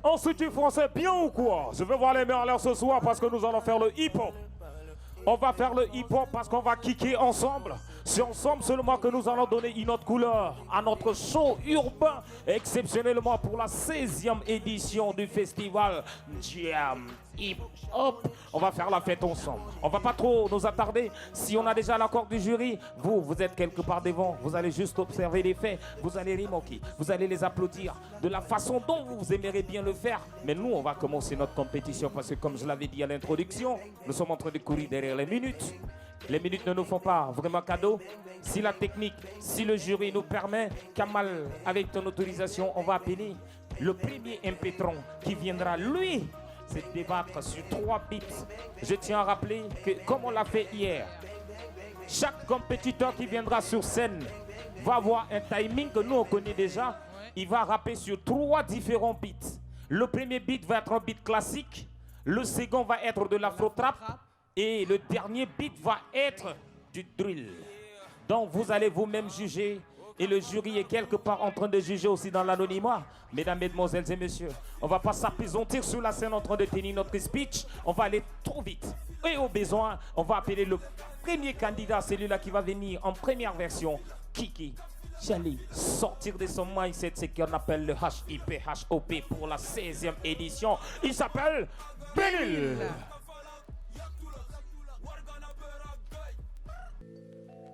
Ensuite, du français, bien ou quoi? Je veux voir les mains en l'air ce soir parce que nous allons faire le hip-hop. On va faire le hip-hop parce qu'on va kicker ensemble. C'est ensemble seulement que nous allons donner une autre couleur à notre show urbain, exceptionnellement pour la 16e édition du festival Jam Hip Hop. On va faire la fête ensemble. On va pas trop nous attarder. Si on a déjà l'accord du jury, vous êtes quelque part devant. Vous allez juste observer les faits. Vous allez remoquer. Vous allez les applaudir de la façon dont vous aimeriez bien le faire. Mais nous, on va commencer notre compétition parce que comme je l'avais dit à l'introduction, nous sommes en train de courir derrière les minutes. Les minutes ne nous font pas vraiment cadeau. Si la technique, si le jury nous permet, Kamal, avec ton autorisation, on va appeler le premier impétron qui viendra, lui, se débattre sur 3 bits. Je tiens à rappeler que, comme on l'a fait hier, chaque compétiteur qui viendra sur scène va avoir un timing que nous on connaît déjà. Il va rapper sur 3 différents beats. Le premier beat va être un beat classique. Le second va être de l'afro-trap. Et le dernier beat va être du drill. Donc vous allez vous-même juger. Et le jury est quelque part en train de juger aussi dans l'anonymat. Mesdames, mesdemoiselles et messieurs, on ne va pas s'apaisantir sur la scène en train de tenir notre speech. On va aller trop vite. Et au besoin, on va appeler le premier candidat, celui-là qui va venir en première version, Kiki. J'allais sortir de son mindset, ce qu'on appelle le HIP, HOP pour la 16e édition. Il s'appelle Benil.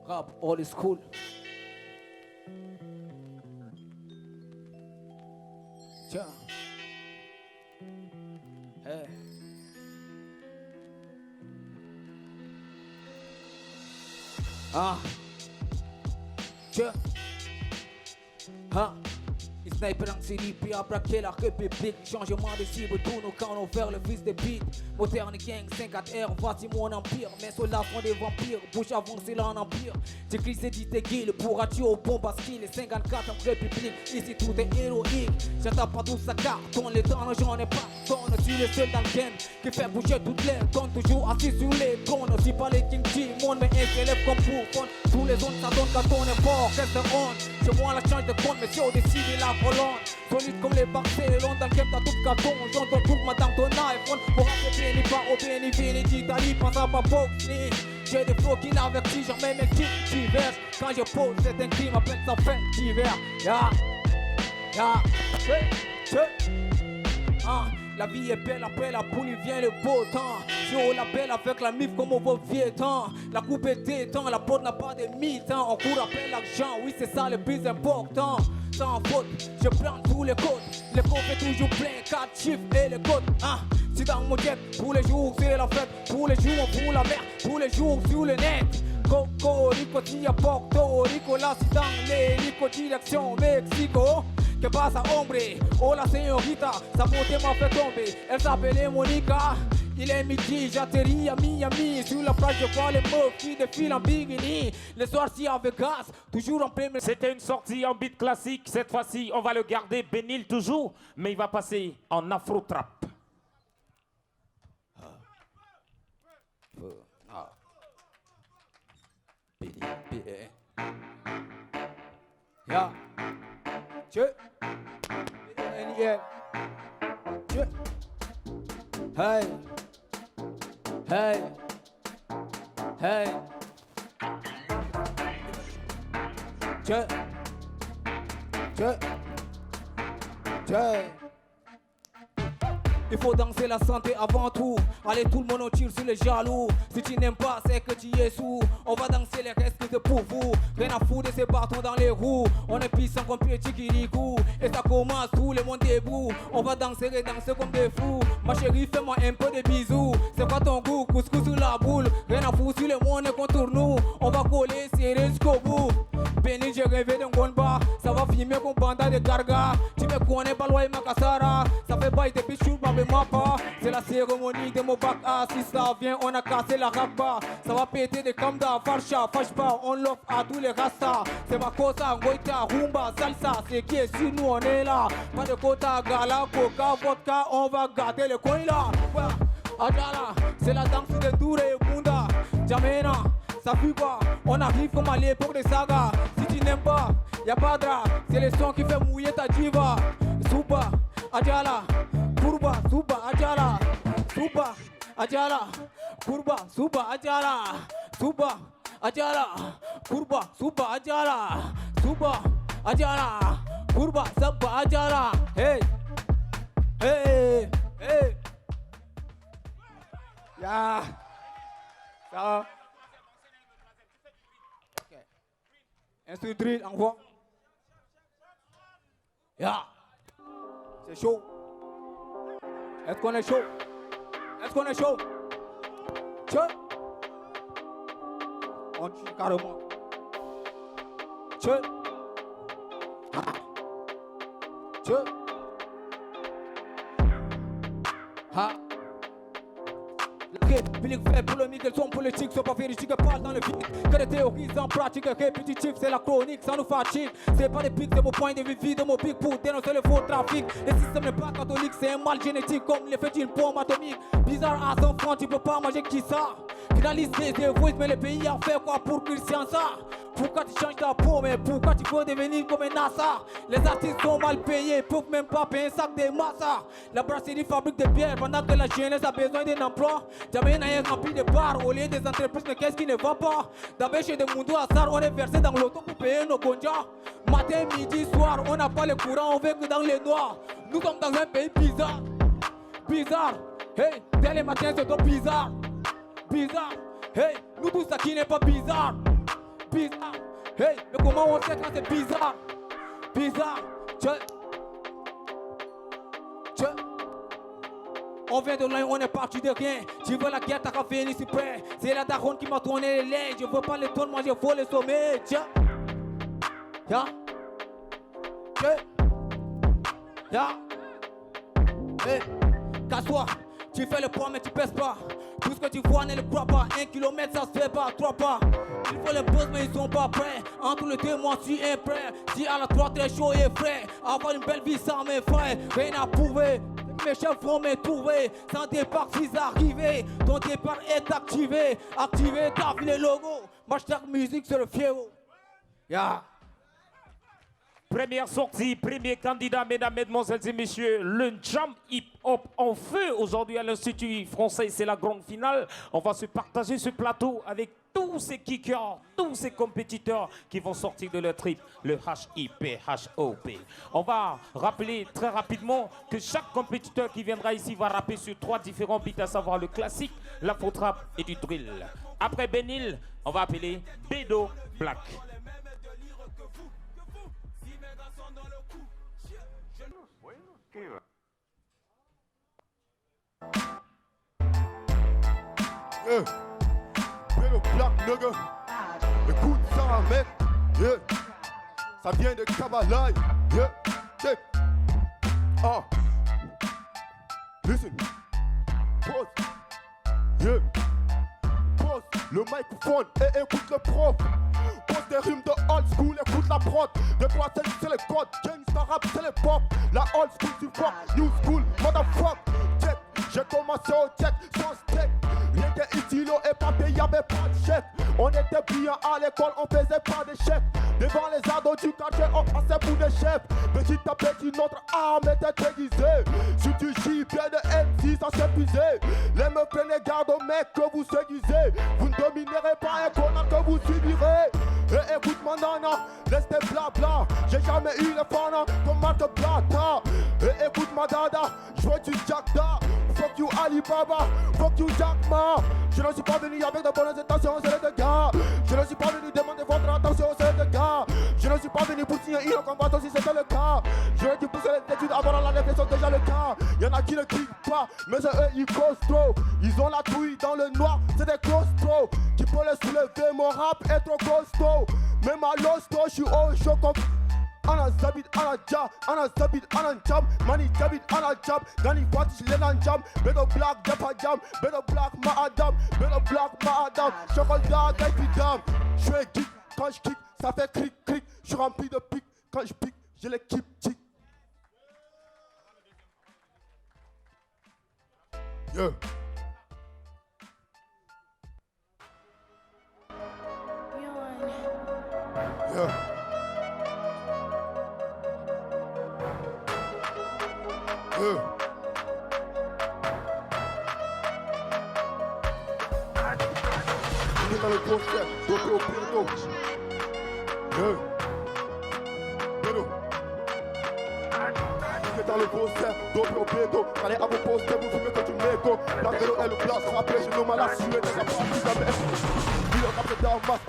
Rap old school. Tiens. Hey. Ah. Tiens. Ah. Les snipers en série, puis à braquer la république. Changement de cible, tous nos canons vers le fils de beat. Moderne gang, 54R, voici mon empire. Mes soldats font des vampires, bouche avancée là en empire. J'écris c'est dit tes guilles, pour attirer au bon basquille. Les 54 en république, ici tout est héroïque. J'attends pas tout ça cartonne, les temps j'en ai pas tonne. Je suis le seul dans le game qui fait bouger toutes les tonnes. Toujours assis sur les tonnes, si pas les King G-Monde, mais un élève comme pour fun. Tous les zones ça donne quand on est fort, qu'est-ce que honte. Chez moi la change de compte, mais si on décide la volante. Solide comme les Barcelone, dans le game t'as tout carton. J'entends tout madame ton iPhone. Pour rappeler béni par au béni, béni d'Italie, pense à pas boxer. J'ai des flots qui n'avertissent jamais mes kicks diverses. Quand je pose c'est un crime, à peine ça fait d'hiver. Ya, la vie est belle, après la pluie vient le beau temps. Si on la belle avec la mif comme on va vieux temps. La coupe est détend, la porte n'a pas de mi-temps. On court après l'argent, oui c'est ça le plus important. Sans faute, je prends tous les codes. Les coffres est toujours plein, 4 chiffres et les codes. C'est dans mon jet, tous les jours c'est la fête. Tous les jours on fout la mer, tous les jours sur le net. Coco, Rico, Tia, Porto Rico, là c'est dans l'hélico, direction Mexico. Que pasa hombre, hola señorita, sa beauté m'a fait tomber. Elle s'appelait Monica. Il est midi, j'atterris à Miami. Sur la plage, je vois les meufs qui défilent en bikini. Les sorties à Vegas, toujours en plein. C'était une sortie en beat classique. Cette fois-ci, on va le garder Benil toujours, mais il va passer en afro-trap. Yeah. Che. Yeah. Che. Hey. Hey. Hey. Che. Che. Che. Il faut danser la santé avant tout. Allez tout le monde on tire sur les jaloux. Si tu n'aimes pas c'est que tu es sous. On va danser les restes c'est pour vous. Rien à foutre de ces bâtons dans les roues. On est puissant comme petit Kirikou. Et ça commence tout le monde debout. On va danser et danser comme des fous. Ma chérie fais-moi un peu de bisous. C'est pas ton goût, couscous sur la boule. Rien à foutre sur le monde et contre nous. On va coller serré jusqu'au bout. Béni j'ai rêvé d'un gonba. Ça va filmer comme banda de garga. Tu me connais pas loin Makassara. Ça fait bail des bichous c'est la cérémonie de mon bac A. Si ça vient, on a cassé la rapa. Ça va péter des kamda, farcha, fâche pas. On l'offre à tous les rastas. C'est ma cosa, ngoïta, rumba, salsa. C'est qui est sur nous, on est là. Pas de quota, gala, coca, vodka. On va gâter le coin là. Adjala, c'est la danse de Doure et Bunda. Jamena, ça fuit pas. On arrive comme à l'époque des sagas. Si tu n'aimes pas, y'a pas de drap. C'est le son qui fait mouiller ta diva. Souba. Ajala, Kurba, Suba, Ajala, Suba, Ajala, Kurba, Suba, Ajala, Suba, Ajala, Kurba, Suba, Ajala, Suba, Ajala, Kurba, Suba, Ajala. Hey, hey, hey. Yeah. Ça va? Ok. Instru drill, envoie. Yeah. C'est chaud. Est-ce qu'on est chaud? Est-ce qu'on est chaud? Tiens. On tue carrément. Tiens. Tiens. Ha. Public fait polémique, elles sont politiques, sont pas véridiques, parlent dans le vide. Que des théories en pratique, répétitif, c'est la chronique, ça nous fatigue. C'est pas des pics, c'est mon point de vue de mon pic pour dénoncer le faux trafic. Le système n'est pas catholique, c'est un mal génétique comme l'effet d'une bombe atomique. Bizarre à son front, tu peux pas manger qui ça. Finalise les égoïstes, mais le pays a fait quoi pour Christian ça? Pourquoi tu changes ta peau, mais pourquoi tu veux devenir comme un NASA? Les artistes sont mal payés, peuvent même pas payer un sac de massa. La brasserie fabrique des bières pendant que la jeunesse a besoin d'un emploi. Jamais n'a rempli de bars au lieu des entreprises, mais qu'est-ce qui ne va pas? D'abord chez des Mundo Hazard, on est versé dans l'auto pour payer nos gonjas. Matin, midi, soir, on n'a pas le courant, on vit que dans les noirs. Nous sommes dans un pays bizarre, bizarre. Hey, dès les matins c'est trop bizarre, bizarre. Hey, nous tout ça qui n'est pas bizarre. Bizarre, hey, mais comment on sait quand c'est bizarre? Bizarre, tiens. On vient de loin, on est parti de rien. Tu veux la guerre, t'as qu'à venir ici près. C'est la daronne qui m'a tourné les lèvres. Je veux pas les tonnes, moi je veux les sommets. Tiens, ya, ya, hey, casse-toi. Tu fais le poids mais tu pèses pas. Tout ce que tu vois ne le crois pas. 1 kilomètre ça se fait pas, 3 pas. Il faut les bosses mais ils sont pas prêts. Entre les deux moi tu es prêt. Si à la 3 très chaud et frais. Avoir une belle vie sans mes frères. Rien à prouver. Mes chefs vont me trouver. Sans départ si arrivé. Ton départ est activé. Activé, t'as vu les logos. Hashtag musique c'est le fierro. Ya. Première sortie, premier candidat, mesdames, mesdemoiselles et messieurs, le Jam Hip Hop en feu aujourd'hui à l'Institut français, c'est la grande finale. On va se partager ce plateau avec tous ces kickers, tous ces compétiteurs qui vont sortir de leur trip, le HIP, HOP. On va rappeler très rapidement que chaque compétiteur qui viendra ici va rapper sur 3 différents beats, à savoir le classique, l'afro-trap et du drill. Après Benil, on va appeler Bedo Black. Yeah. Bedo Black, nigga. Écoute ça, mec. Yeah. Ça vient de Kabbalah. Yeah. Check. Ah. Listen. Pause. Yeah. Pause le microphone et écoute le prof. Pose des rimes de old school, écoute la prod. De 3 c'est les codes. Gangsta rap, c'est les pop. La old school, tu fuck. New school, motherfuck. Check. J'ai commencé au check sans steak. Rien que stylo et papier, y'avait pas de chèque. On était bien à l'école, on faisait pas d'échecs. Devant les ados du quartier, on passait pour des chefs. Petit à petit, notre arme était déguisée. Si tu chies, bien de MC, ça s'épuisait. Les meufs prenez garde aux mecs que vous séduisez. Vous ne dominerez pas un connard que vous subirez. Et écoute mon nana, laisse tes blabla. J'ai jamais eu les fans comme Marc Plata. Et écoute ma dada, je veux du Jackda. Fuck you Alibaba, fuck you Jack Ma. Je ne suis pas venu avec de bonnes intentions, c'est les dégâts. Je ne suis pas venu demander votre attention, c'est les dégâts. Je ne suis pas venu pour signer une combattant si c'était le cas. J'aurais dû pousser les études avant la réflexion, déjà le cas. Y'en a qui ne cliquent pas, mais c'est eux ils causent trop. Ils ont la trouille dans le noir, c'est des costauds. Qui peut les soulever, mon rap est trop costaud. Même à l'hosto, je suis au chaud comme Ana Zabit, Ana Ja, Ana Zabit, Ana Jam, Mani Zabit, Ana Jam, Gani Fatish, Lenan Jam, Bedo Black, Depa Jam, Bedo Black, Ma Adam, Bedo Black, Ma Adam, Chocolat, Gaipi Dam. Je suis geek, quand je kick, ça fait clic, clic, je suis rempli de pics, quand je pique, je l'équipe tic. Yeah. Yeah. Il est dans le poster, dopé au pédo. Pédo. Il est dans le poster, dopé au pédo. Allez à vos posters, vous fumez que du mégot. La vélo est le place, rappelez, je nomme à la suée, n'est-ce pas plus jamais.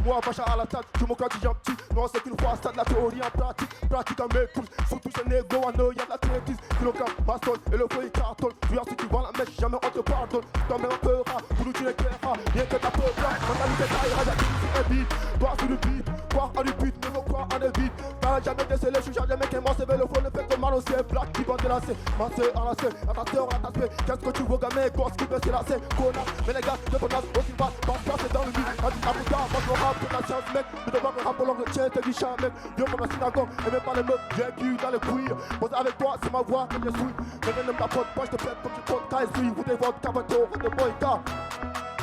Moi, Bacha à la tête, tout mon quotidien petit. Non, c'est qu'une fois, ça de la théorie en pratique. Pratique à mes courses, surtout ce négo, à nous, y'a de la traitise. Kilogramme, maçon, et le feu, il cartonne. Tu as si tu vends la mèche, jamais on te pardonne. T'en mets un peu rare, pour nous tu n'éclairas. Rien que ta peu blanc, mentalité taillera, y'a qui sur un beat. Toi sur le beat, croire en du but, mais faut croire en des beats. T'as jamais décelé, je suis jamais mec et moi, c'est le fond, le fait que mal au ciel. Black qui va te lasser, massé à la scène, à ta sœur, à ta spé. Qu'est-ce que tu veux, gamin, gosse qui veut se lasser. Connard, mais les gars, de connasse, aussi bas, ton place est dans le beat. A dit à plus tard, moi je rap, toute la chance, mec. Mais devant que rap pour l'angle, tiens, t'es du chat, mec. Viens comme la synagogue, et même pas les meufs, j'ai cul dans les couilles. Pose avec toi, c'est ma voix que je suis. Mais ne m'apporte pas, je te pète comme tu portes, KSI. Vous dévote, Cabato, de Boyka.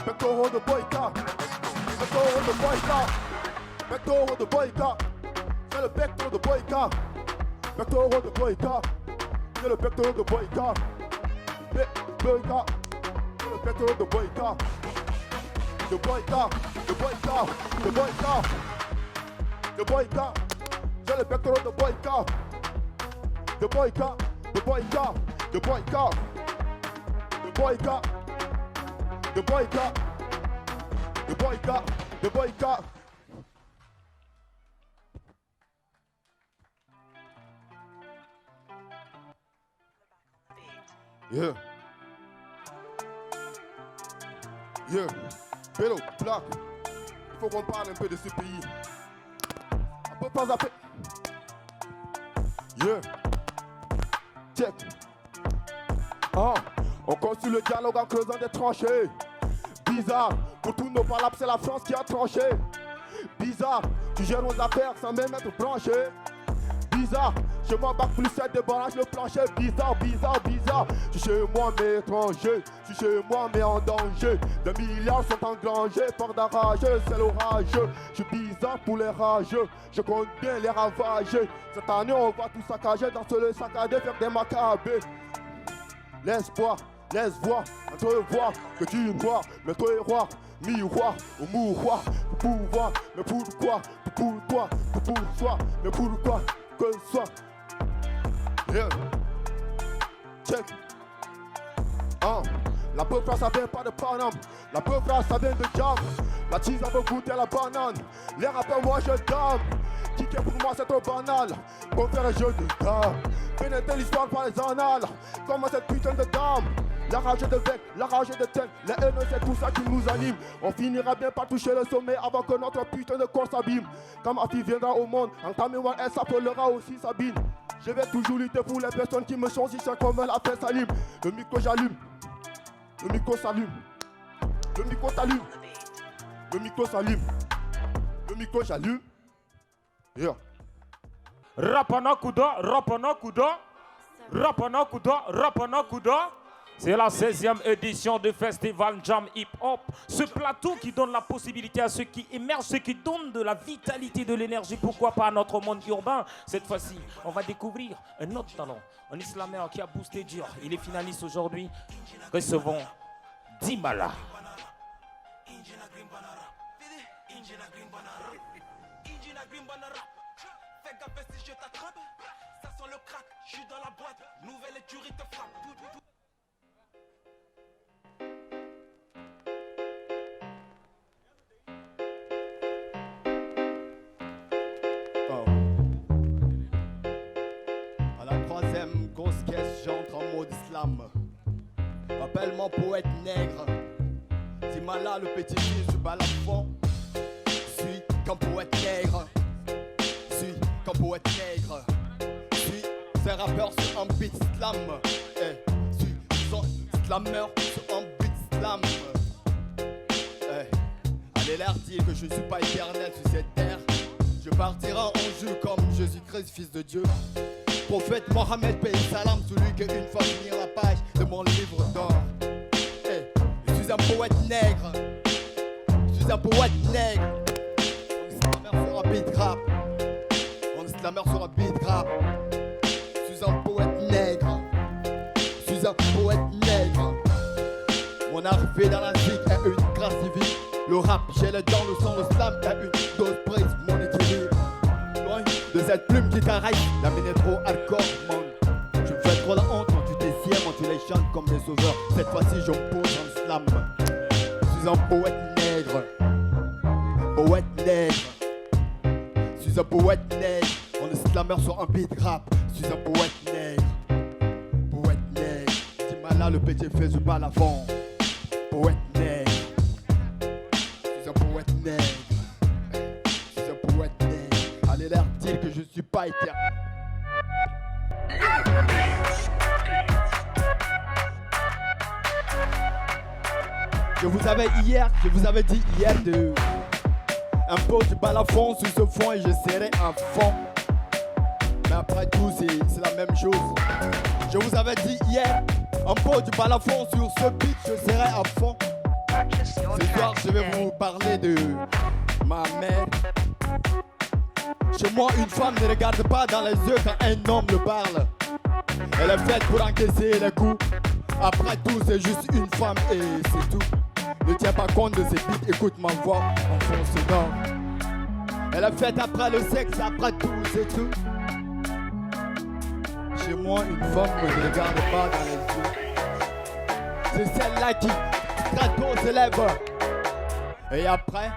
Pectoro de Boyka. Pectoro de Boyka. Pectoro de Boyka. C'est le pectoro de Boyka. Pectoro de Boyka. C'est le pectoro de Boyka. Boyka. C'est le pectoro de Boyka. De Boyka. De Boyka. De Boyka. De Boyka. C'est le pectoro de Boyka. De Boyka. De Boyka. De Boyka. De Boyka. De Boyka. De Boyka. De Boyka. Yeah. Yeah. Pélo, Black. Il faut qu'on parle un peu de ce pays. Un peu pas à fait. Yeah. Check. Ah, on construit le dialogue en creusant des tranchées. Bizarre, pour tous nos palabres, c'est la France qui a tranché. Bizarre, tu gères nos affaires sans même être branché. Bizarre, je m'embarque plus cette débarrasse le plancher. Bizarre, bizarre, bizarre. Je suis chez moi mais étranger. Je suis chez moi mais en danger. Des milliards sont engrangés par d'arrageux, c'est l'orageux. Je suis bizarre pour les rageux. Je compte bien les ravager. Cette année on va tout saccager. Dans ce saccadé faire des macabées. L'espoir, laisse voir, entrevoir que tu vois, mais toi et roi, miroir, au mouroir, pour pouvoir, mais pourquoi, pour toi, pour soi, mais pourquoi, que ce soit. Yeah. Check. Ah. La pauvre phrase ça vient pas de Paname, la pauvre phrase ça vient de Jam. La tease a goûter la banane, les rappeurs moi je dame. Kicker pour moi c'est trop banal, pour faire un jeu de dames. Pénétrer l'histoire par les annales, comment cette putain de dame. La rage de bec, la rage de tête, la haine c'est tout ça qui nous anime. On finira bien par toucher le sommet avant que notre putain de corps s'abîme. Quand ma fille viendra au monde, en ta mémoire elle s'appellera aussi Sabine. Je vais toujours lutter pour les personnes qui me choisissent comme elle a fait Salim. Le micro j'allume, le micro s'allume, le micro s'allume, le micro s'allume, le micro j'allume. Yeah. Rapana Kuda, Rapana Kuda, Rapana Kuda, Rapana Kuda. C'est la 16e édition du Festival Jam Hip Hop. Ce plateau qui donne la possibilité à ceux qui émergent, ceux qui donnent de la vitalité, de l'énergie, pourquoi pas à notre monde urbain. Cette fois-ci, on va découvrir un autre talent, un islameur qui a boosté dur. Il est finaliste aujourd'hui. Recevons Dimala. Fais gaffe si je t'attrape, ça sent le crack, je suis dans la boîte, nouvelle écurie te frappe. À la troisième grosse caisse, j'entre en mode islam. Appelle-moi poète nègre. Dimala, le petit fils du balafon. Suis comme poète nègre. Suis comme poète nègre. Suis un rappeur sur un beat slam. Suis son slammer sur un beat slam. Allez leur dire que je ne suis pas éternel sur cette terre. Je partirai en jeu comme Jésus-Christ, fils de Dieu. Prophète Mohammed, paye salam, celui qui une fois finira la page de mon livre d'or. Je suis un poète nègre. Je suis un poète nègre. On slammer sur un beat rap. On slammer sur un beat rap. Je suis un poète nègre. Arrivé dans la zig est une grâce divine. Le rap, j'ai le dents, le sang, le slam est une dose prise, mon équilibre. Loin de cette plume qui t'arrête, la mine est trop hardcore, man. Tu me fais trop la honte quand tu t'essières, quand tu les chantes comme des sauveurs. Cette fois-ci, je me pose en slam. Je suis un poète nègre. Poète nègre. Je suis un poète nègre. On est slammer sur un beat rap. Je suis un poète nègre. Poète nègre. Dis-moi là, le petit fait du balafon. Poète nègre. Je suis un poète nègre. Je suis un poète nègre. Allez leur dire que je suis pas éternel. Je vous avais dit hier de un peu du balafon sur ce fond et je serai à fond. Mais après tout, c'est la même chose. Je vous avais dit hier, un peu du balafon sur ce beat, je serai à fond. Ce soir, je vais vous parler de ma mère. Chez moi, une femme ne regarde pas dans les yeux quand un homme le parle. Elle est faite pour encaisser les coups. Après tout, c'est juste une femme et c'est tout. Ne tiens pas compte de ces beats, écoute ma voix en fond sonore. Elle est faite après le sexe, après tout, c'est tout. Chez moi, une femme ne regarde pas dans les yeux. C'est celle-là qui très tôt se lève. Et après,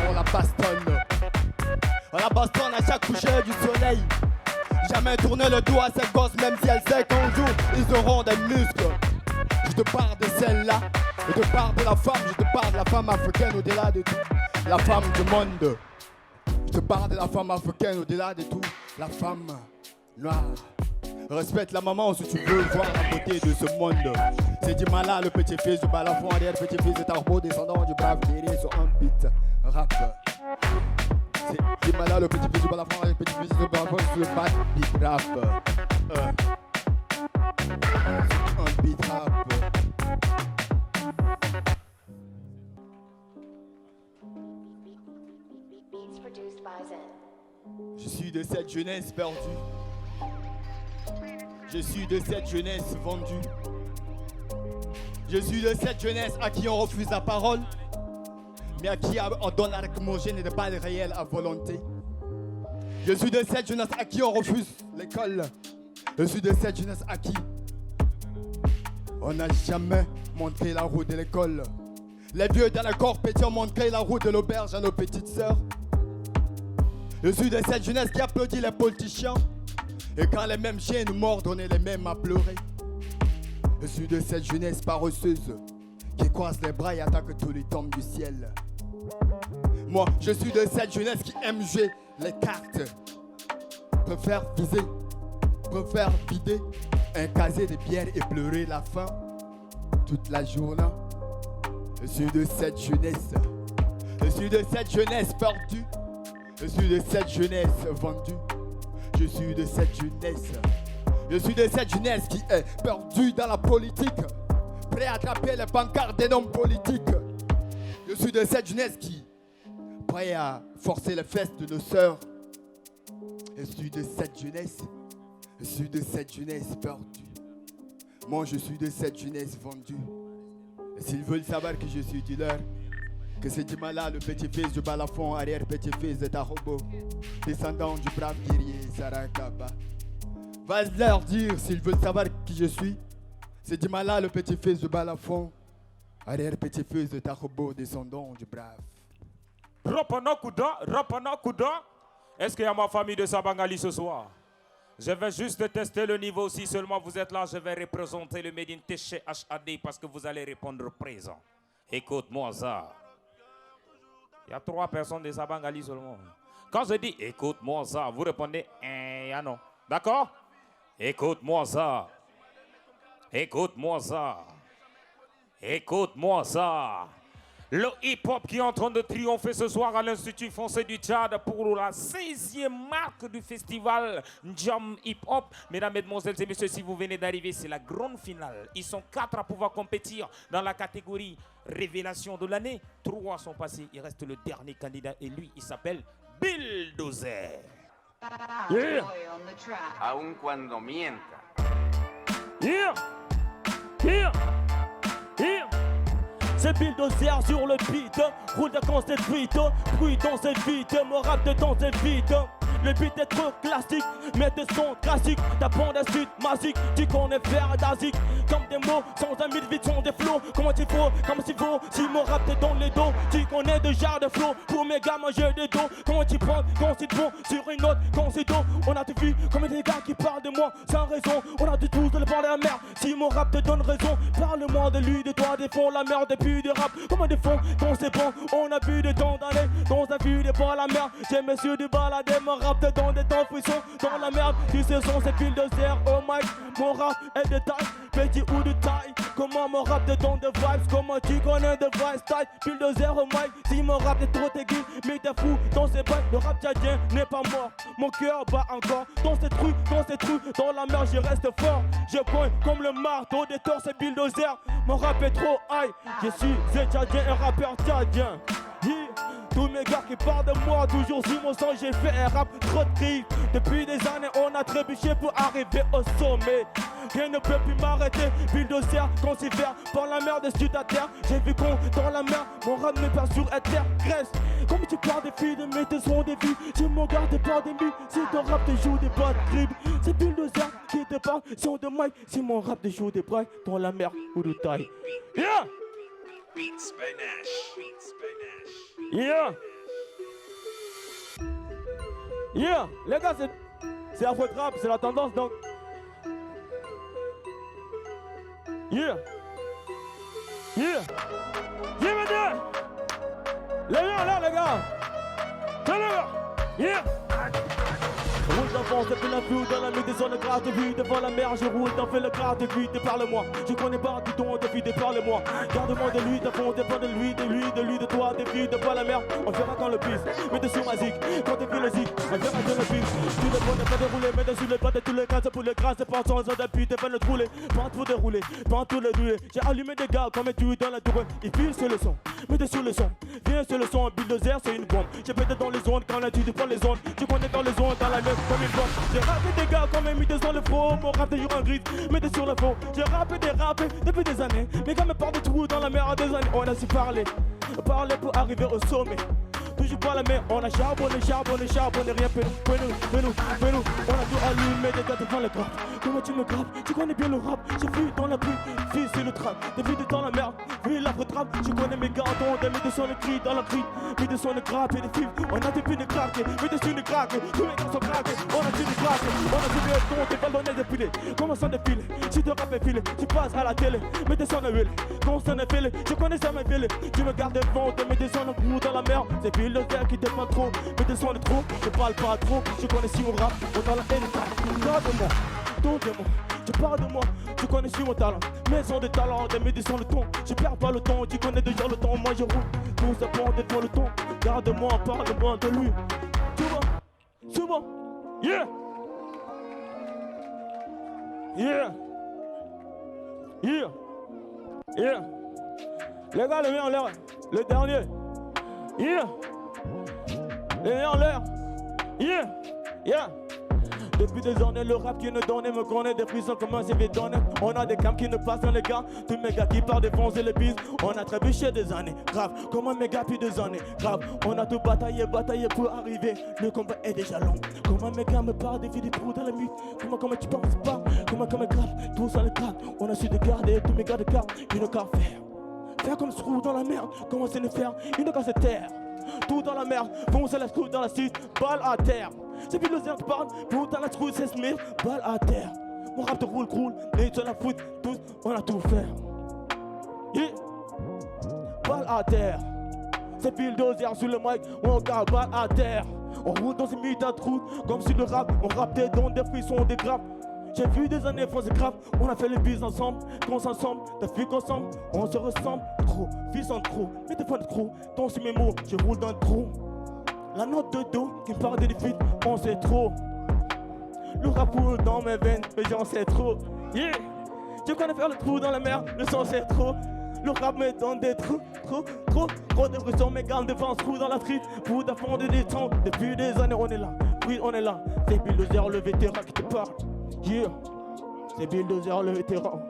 on la bastonne. On la bastonne à chaque coucher du soleil. Jamais tourner le dos à cette gosse, même si elle sait qu'un jour ils auront des muscles. Je te parle de celle-là, je te parle de la femme, je te parle de la femme africaine au-delà de tout. La femme du monde. Je te parle de la femme africaine au-delà de tout. La femme noire. Respecte la maman si tu veux voir la beauté de ce monde. C'est Dimala, le petit-fils du balafon, arrière petit-fils de Tarbo, descendant du brave guerrier sur un beat rap. C'est Dimala, le petit-fils du balafon, arrière petit-fils du balafon sur le beat rap. Un beat rap. Je suis de cette jeunesse perdue. Je suis de cette jeunesse vendue. Je suis de cette jeunesse à qui on refuse la parole, mais à qui on donne la lacrymogène et de pas le réel à volonté. Je suis de cette jeunesse à qui on refuse l'école. Je suis de cette jeunesse à qui on n'a jamais monté la route de l'école. Les vieux dans le corps pétillants ont montré la route de l'auberge à nos petites sœurs. Je suis de cette jeunesse qui applaudit les politiciens. Et quand les mêmes chiens nous mordent, on est les mêmes à pleurer. Je suis de cette jeunesse paresseuse qui croise les bras et attaque tous les tombes du ciel. Moi, je suis de cette jeunesse qui aime jouer les cartes. Préfère viser, préfère vider un casier de bière et pleurer la faim toute la journée. Je suis de cette jeunesse. Je suis de cette jeunesse perdue. Je suis de cette jeunesse vendue. Je suis de cette jeunesse. Je suis de cette jeunesse qui est perdue dans la politique, prêt à attraper les pancartes des hommes politiques. Je suis de cette jeunesse qui est prêt à forcer les fesses de nos sœurs. Je suis de cette jeunesse. Je suis de cette jeunesse perdue. Moi, je suis de cette jeunesse vendue. Et s'ils veulent savoir que je suis dealer, que c'est Dimala, le petit-fils du balafon, arrière-petit-fils de Tarobo, descendant du brave guerrier Sarakaba. Va leur dire s'ils veulent savoir qui je suis. C'est Dimala, le petit-fils du balafon, arrière-petit-fils de Tarobo, descendant du brave. Rapana Kouda. Est-ce qu'il y a ma famille de Sabangali ce soir? Je vais juste tester le niveau. Si seulement vous êtes là, je vais représenter le Made in Téché HAD parce que vous allez répondre présent. Écoute-moi ça. Il y a 3 personnes de Sabangali seulement. Quand je dis écoute-moi ça, vous répondez non. D'accord? Écoute-moi ça. Écoute-moi ça. Écoute-moi ça. Le hip-hop qui est en train de triompher ce soir à l'Institut français du Tchad pour la 16e marque du festival Jam Hip-Hop. Mesdames, Mesdemoiselles et Messieurs, si vous venez d'arriver, c'est la grande finale. Ils sont 4 à pouvoir compétir dans la catégorie Révélation de l'année. 3 sont passés. Il reste le dernier candidat et lui, il s'appelle Bulldozer. Yeah. Aun cuando mienta. Yeah. Yeah. Yeah. C'est bulldozer sur le beat, roule de quand c'est vite, bruit dans cette vite, mon rap de dans cette vite. Le beat est trop classique, mais tes sons classiques. Ta bande est sud, magique, tu connais faire d'asique. Comme des mots, sans un mille vides, sont des flots. Comment tu faut, comme s'il faut, si mon rap te donne les dos. Tu connais déjà de flots, pour mes gars manger des dos. Comment tu prends, quand c'est bon, sur une note, quand c'est dos. On a tout vu, comme des gars qui parlent de moi, sans raison. On a de tous de le parler à la merde, si mon rap te donne raison. Parle-moi de lui, de toi, des fonds, la merde, depuis des rap. Comment des fonds, quand c'est bon, on a vu des temps d'années. Dans un vue, des pas la merde. J'ai monsieur du balader, mon rap dans des temps frissons, dans la merde. Tu sais, sont ces piles de zère, oh my. Mon rap est de taille, petit ou de taille. Comment mon rap te donne de vibes, comment tu connais de vibes taille. Pile de zère, oh my. Si mon rap est trop aigu, mais t'es fou dans ces bails. Le rap tchadien n'est pas mort, mon cœur bat encore. Dans ces trucs, dans la merde, je reste fort. Je cogne comme le marteau des torts, c'est pile de zère. Mon rap est trop high, je suis un tchadien, un rappeur tchadien. Yeah. Tous mes gars qui parlent de moi, toujours sur mon sang, j'ai fait un rap trop de cris. Depuis des années, on a trébuché pour arriver au sommet. Rien ne peut plus m'arrêter, bulldozer, considère par la mer des sud à terre. J'ai vu qu'on dans la mer, mon rap me perd sur terre, Grèce. Comme tu parles des filles, de mes sont des vies. Si mon gars te parle des billes, si ton rap te joue des bas de grip. C'est bulldozer qui te parle, si on de mic, si mon rap te joue des brailles dans la mer ou de taille. Yeah! Yeah! Yeah! Les gars, c'est la faute rap, c'est la tendance donc. Yeah! Yeah! Yeah, maintenant! Les gars, là, les gars! Tiens, les gars! Yeah! Roule d'avance depuis la vue dans la nuit des zones grave de vue. Devant la mer, je roule, t'en fais le grave de vue. Parle-moi, je connais pas du ton de vie, parle-moi. Garde-moi de lui, d'avant, dépend de lui, de toi, de vie, devant la mer. On verra quand le pisse, mets dessus ma zig. Quand t'es philosique, on verra quand le pisse. Tu ne peux pas dérouler, mets dessus les pattes de tous les cas. Pour les grâces, c'est pas sans depuis, t'es pas le rouler. Pas tout dérouler, pas tout le rouler. J'ai allumé des gars comme tu dans la tour. Il file sur le son, mets dessus le son. Viens sur le son, un bulldozer, c'est une bombe. J'ai pété dans les zones, quand tu prends les zones. Tu connais dans les zones, dans la mer. Comme une bombe. J'ai rappé des gars comme un mythe dans le faux. Mon rap toujours en gris, mettez sur le faux. J'ai rappé des raps depuis des années. Mais quand me parle de trous dans la mer à des années, on a su parler. Parler pour arriver au sommet. Toujours pas la mer, on a charbonné, rien pour nous. On a tout allumé, des gars devant le grave. Comment tu me grappes, tu connais bien le rap. J'ai vu dans la pluie, fils sur le trap. Depuis dans la mer, vu la retrape. Je connais mes gars, des mis de son le cri dans la cri. Mis de son le grappe et des fils. On a depuis de craquer, mis de sur le craquer. Tous mes gars sont craqués, on a depuis de craquer. On a depuis de ton, t'es ballonné de filer. Comment ça défile, si te rap est filé, tu passes à la télé. Mets de son le huile, comment ça ne file, je connais ça mes filets. Tu me gardes devant, te mets de son le cou dans la mer. C'est le verre qui te pas trop, mais descends de trop, je parle pas trop, je connais si mon rap, on a la haine, regarde-moi, donne-moi, tu parles de moi, tu connais si mon talent, mais sans de talent, des médecins le ton, je perds pas le temps, tu connais déjà le temps, moi je roule, tout ça prend devant le ton, garde-moi, parle-moi de lui, souvent, yeah, les gars, le mien en l'air, le dernier. Yeah! Et en l'air! Yeah! Depuis des années, le rap qui nous donne me connaît des prisons comme un CV donné. On a des cams qui ne passent dans les gars. Tous mes gars qui partent défoncer les bises. On a trébuché des années, grave. Comme un méga puis des années, grave. On a tout bataillé pour arriver. Le combat est déjà long. Comment mes gars me parlent des vies des trous dans la nuit. Comment tu penses pas? Comment grave, tout ça le crack. On a su de garder tous mes gars de carte. Ils n'ont qu'à faire. Faire comme ce trou dans la merde, comment c'est le faire, il n'a qu'à se taire. Tout dans la merde, foncer la screw dans la suite, balle à terre. C'est plus le zère qui parle, tout dans la screw, c'est Smith, balle à terre. Mon rap te roule, mais tu la fout, tout, on a tout fait. Yeah. Balle à terre. C'est bulldozer sur le mic, on garde balle à terre. On roule dans ces mythes à trous, comme si le rap, on rappe des dons, des frissons, des grappes. J'ai vu des années foncer grave, on a fait les bises ensemble, qu'on s'ensemble, t'as vu qu'ensemble, on se ressemble, trop, fils en trop, mais des fois de trop, ton sur mes mots, je roule dans le trou. La note de dos qui me parle des fuites, on sait trop. Le rap roule dans mes veines, mais j'en sais trop. Yeah, je connais faire le trou dans la mer, le son c'est trop. Le rap me donne des trous, trop de bruit sur mes gammes devant ce trou dans la street. Pour d'affronter des temps, depuis des années on est là, oui on est là. C'est bulldozer le vétéran qui te parle. Yeah, c'est bulldozer le vétéran.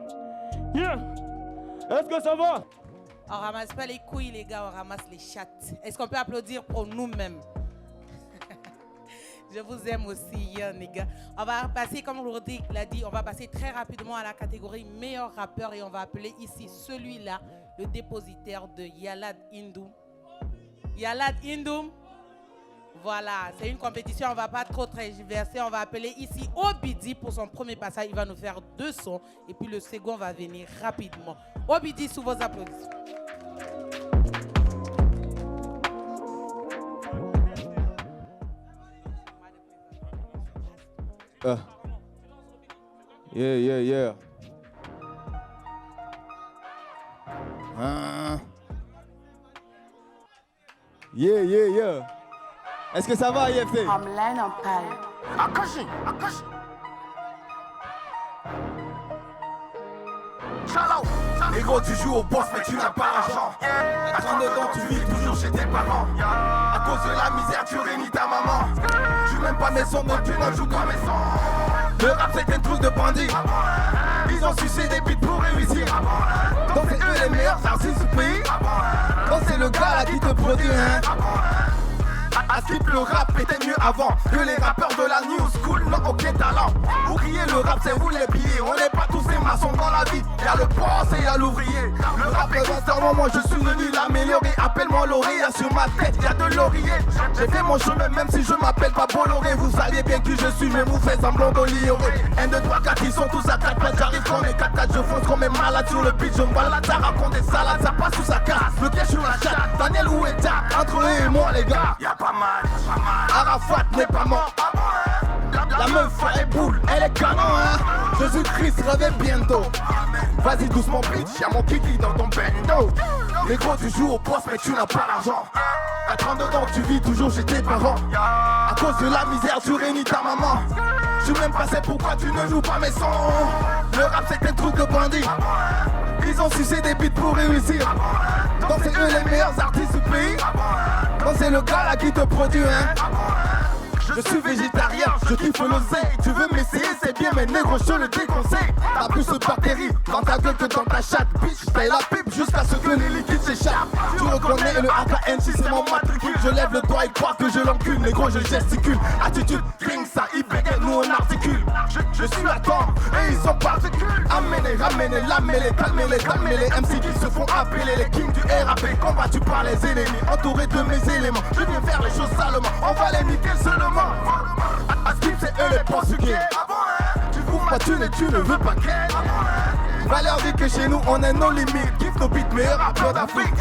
Yeah, est-ce que ça va? On ramasse pas les couilles, les gars, on ramasse les chattes. Est-ce qu'on peut applaudir pour nous-mêmes? Je vous aime aussi, les gars. On va passer, comme Lourdes l'a dit, on va passer très rapidement à la catégorie meilleur rappeur et on va appeler ici celui-là le dépositaire de Yalad Indoum. Yalad Indoum. Voilà, c'est une compétition, on ne va pas trop tergiverser. On va appeler ici Obidi pour son premier passage. Il va nous faire 2 sons et puis le second va venir rapidement. Obidi, sous vos applaudissements. Yeah. Yeah. Est-ce que ça va, IFT? Akashi. Négro, tu joues au boss, mais tu n'as pas l'argent. À 32 ans, tu vis toujours chez tes parents. À cause de la misère, tu réunis ta maman. Tu m'aimes pas mes sons, donc tu n'en joues qu'à mes sons. Le rap, c'est un truc de bandit. Ils ont sucé des bites pour réussir. Donc c'est eux les meilleurs artistes du pays. Donc c'est le gars là qui te produit, hein. À skip, le rap était mieux avant que les rappeurs de la new school n'ont aucun talent. Vous criez le rap, c'est vous les pillés. On n'est pas tous des maçons dans la vie. Y'a le boss et y'a l'ouvrier. Le rap existe un moment, je suis venu l'améliorer. Appelle-moi lauréat, sur ma tête y'a de laurier. J'ai fait mon chemin même si je m'appelle pas Bolloré. Vous saviez bien qui je suis, mais vous faites semblant de l'ignorer. 1, 2, 3, 4, ils sont tous à 4 pattes. J'arrive comme mes 4 je fonce comme mes malades sur le beat. Je me balade, ça raconte des salades, ça passe sous sa casse. Le piège sur la chatte, Daniel où est ta? Entre eux et moi les gars, y'a pas mal. Arafat n'est pas mort. La meuf elle est boule, elle est canon, hein. Jésus-Christ revient bientôt. Vas-y doucement bitch, y'a mon kiki dans ton bendo. Négro, tu joues au poste mais tu n'as pas l'argent. À 32 ans tu vis toujours chez tes parents. À cause de la misère tu réunis ta maman. Je suis même passé pourquoi tu ne joues pas mes sons. Le rap c'est un truc de bandit. Ils ont sucé des bites pour réussir. Donc c'est eux les meilleurs artistes du pays. Donc c'est le gars là qui te produit, hein. Je suis végétarien, je kiffe l'oseille. Tu veux m'essayer, c'est bien, mais négro, je te le déconseille. T'as plus de bactéries dans ta gueule que dans ta chatte. Bitch, paye la pipe jusqu'à ce que les liquides s'échappent. Tu reconnais le AKNC, c'est mon matricule. Je lève le doigt et crois que je l'encule. Négro, je gesticule. Attitude, ring ça, il bégaye, nous on articule. Je suis à temps, et ils sont particules. Amenez, ramenez, lamez-les, calmez-les MC qui se font appeler les kings du RAP. Combattu par les ennemis, entouré de mes éléments. Je viens faire les choses salement, on va les niquer seulement. À skip c'est eux les portugais. Tu couvres pas tu ne veux pas qu'elle. Va leur dire que chez nous on est nos limites. Give nos beats meilleurs rappeurs d'Afrique.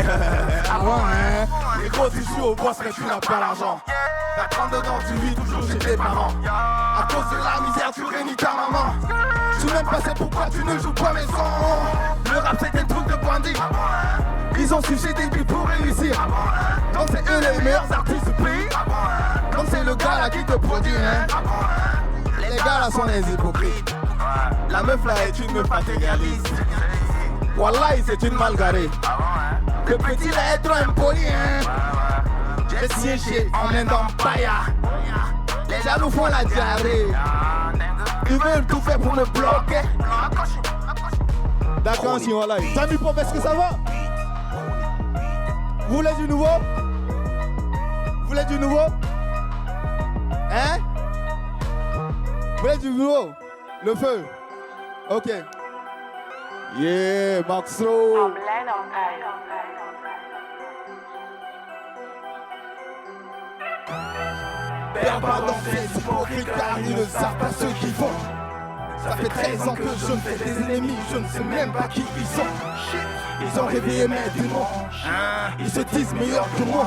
Avant hein. Les gros tu joues au boss mais tu n'as pas l'argent. T'as 32 ans tu vis toujours chez tes parents. À cause de la misère tu réunis ta maman. Tu m'aimes pas c'est pourquoi tu ne joues pas mes sons. Le rap c'est un truc de bandit. Ils ont sucé des billes pour réussir. Donc c'est eux les meilleurs artistes du pays. Donc c'est le gars là qui te produit, hein. Les gars là sont des hypocrites. La meuf là est une meuf matérialiste. Wallahi c'est une malgarée. Le petit là est trop impoli, hein. J'ai siégé en main d'Empaya. Les jaloux font la diarrhée. Ils veulent tout faire pour me bloquer. D'accord, si Wallahi. Salut prof, est-ce que ça va? Vous voulez du nouveau? Vous voulez du nouveau? Hein? Vous voulez du nouveau? Le feu? Ok. Yeah, Maxo. Perds pas dans ces hypocrites car ils ne savent pas ce qu'ils font. Ça fait 13 ans que je me fais des ennemis, je ne sais même pas qui ils sont. Ils ont réveillé mes démons. Ils se disent meilleurs que moi.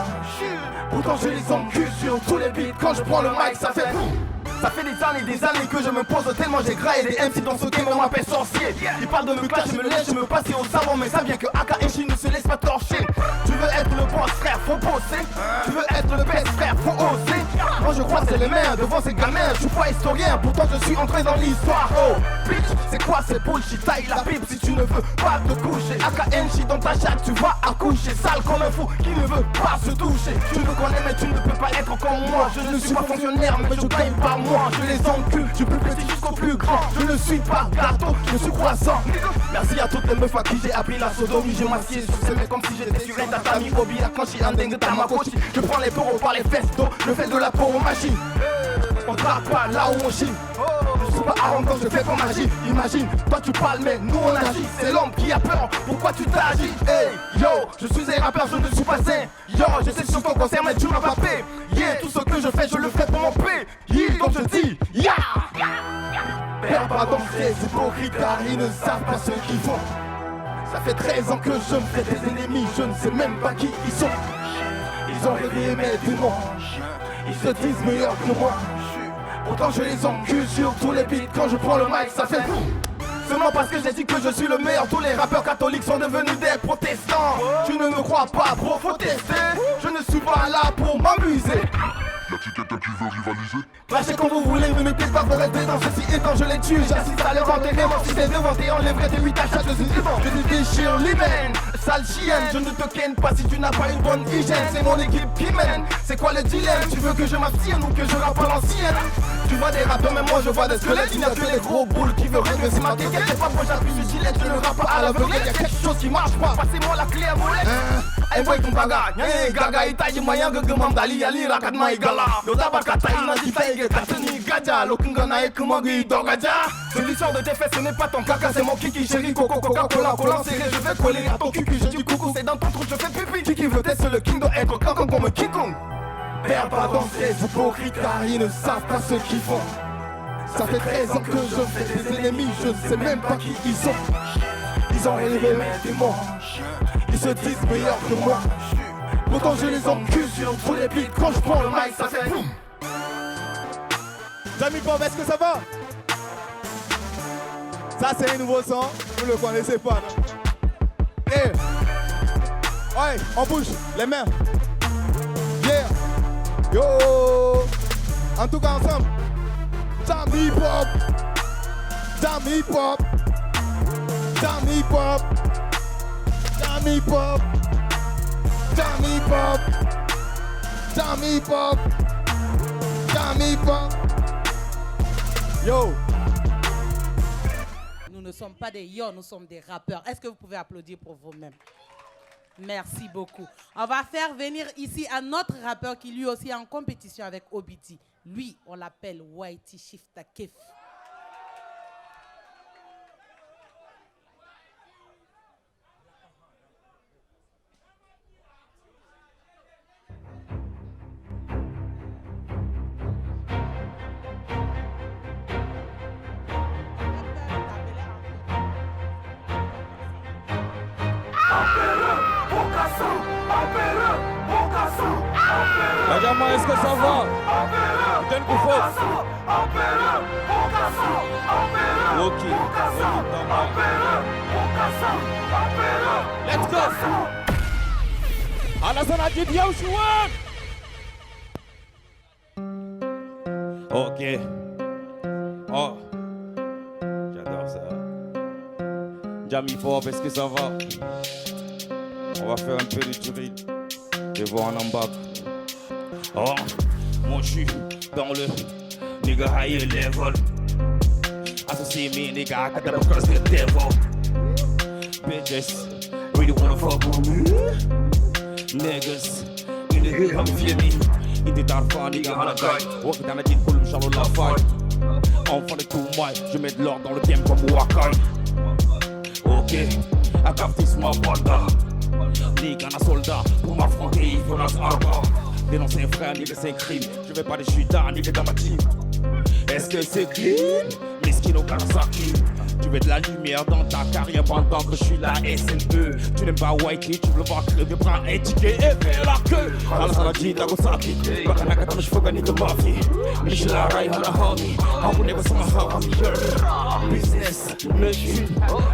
Pourtant je les encule sur tous les beats. Quand je prends le mic ça fait boum. Ça fait des années que je me pose tellement j'ai graillé des MC dans ce game on m'appelle sorcier. Ils parlent de me clash, je me laisse, je me passe au savon. Mais ça vient que AKNC ne se laisse pas torcher. Tu veux être le boss frère, faut bosser. Tu veux être le best frère, faut oser. Moi je crois que c'est les mains devant ces gamins. Je suis pas historien, pourtant je suis entré dans l'histoire. Oh bitch, c'est quoi ces bullshit? Taille la pipe si tu ne veux pas te coucher. AKNC dans ta chatte, tu vas accoucher. Sale comme un fou qui ne veut pas se toucher. Tu me connais mais tu ne peux pas être comme moi. Je ne suis pas fonctionnaire mais je gagne pas moi. Je les encule Du plus petit jusqu'au plus grand, je ne suis pas gâteau, je suis croissant. Merci à toutes les meufs à qui j'ai appris la sodomie. Je m'assieds sur ce mec comme si j'étais sur un tatami. Bobby, la canchi, un dingue, tamakochi. Je prends les taureaux par les fesses d'eau, je fais de la machine. On trappe pas là où on chine. Je suis pas arrogant, je fais comme magie. Imagine, toi tu parles mais nous on agit. C'est l'homme qui a peur, pourquoi tu t'agis? Hey, yo, je suis un rappeur, je ne suis pas sain. Yo, je sais sur ton concert mais tu m'as pas payé. Yeah, tout ce que je fais, je le fais pour mon paix. Yeah, comme je dis, yeah. Perds pardon, ces hypocrites car ils ne savent pas ce qu'ils font. Ça fait 13 ans que je me fais des ennemis, je ne sais même pas qui ils sont. Ils ont rêvé mes démons, ils se disent meilleurs que moi. Pourtant je les encule sur tous les beats. Quand je prends le mic ça fait seulement parce que j'ai dit que je suis le meilleur. Tous les rappeurs catholiques sont devenus des protestants. Tu ne me crois pas bro, faut tester. Je ne suis pas là pour m'amuser. Y'a-t-il quelqu'un qui veut rivaliser? Lâchez quand vous voulez, mais ne mettez pas vos rêves dans ceci étant je les tue. J'assiste à leur enterrement, si c'est devant et enlèverai tes 8 à chaque vivant. Je te déchire l'hymen, sale chienne. Je ne te ken pas si tu n'as pas une bonne hygiène. C'est mon équipe qui mène, c'est quoi le dilemme? Tu veux que je m'abstienne ou que je rappe à l'ancienne? Tu vois des rappeurs mais moi je vois des squelettes. Il n'y a que des gros boules qui veulent régresser ma tête. C'est pas pour j'appuie sur Gillette, je ne rappe pas à l'aveuglette. Y'a quelque chose qui marche pas, passez-moi la clé à molette. Ay boy ton baga, y'a gaga itaji maya gagam dali ali rakat ma igala. Yoda bakata ina jitaige tatani gaja. Lokunga na ekumagi dogaja. C'est l'histoire de tes fesses, ce n'est pas ton caca, c'est mon kiki chéri coco coca-cola. Collant serré, je vais coller à ton cul, j'ai du coucou, c'est dans ton trou, je fais pipi. Qui veut tester le king doit être quand comme King Kong. Perds pas dans ces hypocrites car ils ne savent pas ce qu'ils font. Ça fait 13 ans que je fais des ennemis, je ne sais même pas qui ils sont. Ils ont rêvé mes démons, ils se disent meilleurs que moi. Pourtant je les encule sur tous les beats. Quand je prends le mic ça fait boum. Jamie Pop, est-ce que ça va? Ça c'est un nouveau son, vous le connaissez pas non? Hey. Ouais, on bouge, les mains. Yeah. Yo. En tout cas ensemble. Jamie Pop. Jamie Pop. Jamie Pop. Jamie Pop. Jamie Pop. Jamie Pop. Jamie Pop. Yo. Nous ne sommes pas des yo, nous sommes des rappeurs. Est-ce que vous pouvez applaudir pour vous-même? Merci beaucoup. On va faire venir ici un autre rappeur qui lui aussi est en compétition avec Obiti. Lui, on l'appelle Whitey Shifta Kef. Benjamin, est-ce que ça va? Donne coup fort. Ok. Let's go. Alassane a dit bien où je Ok. Oh. J'adore ça. Jamie Pop, est-ce que ça va? On va faire un peu de drill. Et voir en bas. Oh, moi je suis dans le nigga high level. Associate me, nigga, I got them across the devil. Bitches really wanna fuck with me. Niggas in the hood, I'm feel me. In the dark far, nigga, on a guy. Walking down the jeep, pull him, shallow la fight. Enfant de tout moi, je mets de l'ordre dans le game comme Wakai. Ok, I got this my banda. Nigga, un soldat, pour m'affronter, il faut notre arbre. Dénoncer un frère, nigga, c'est un crime. Je vais pas des chutas, nigga, dans ma team. Est-ce que c'est clean? Mesquino Kawasaki. Tu veux de la lumière dans ta carrière pendant que je suis la SNE. Tu n'aimes pas Whitey, tu veux le voir crever. Prends un ticket et fais la queue. Alassane a dit Nagosaki. Bakanaka tam shifoga nigga mafia. Mishla Rai hana homie. How never saw my how I'm here. Business, le jus.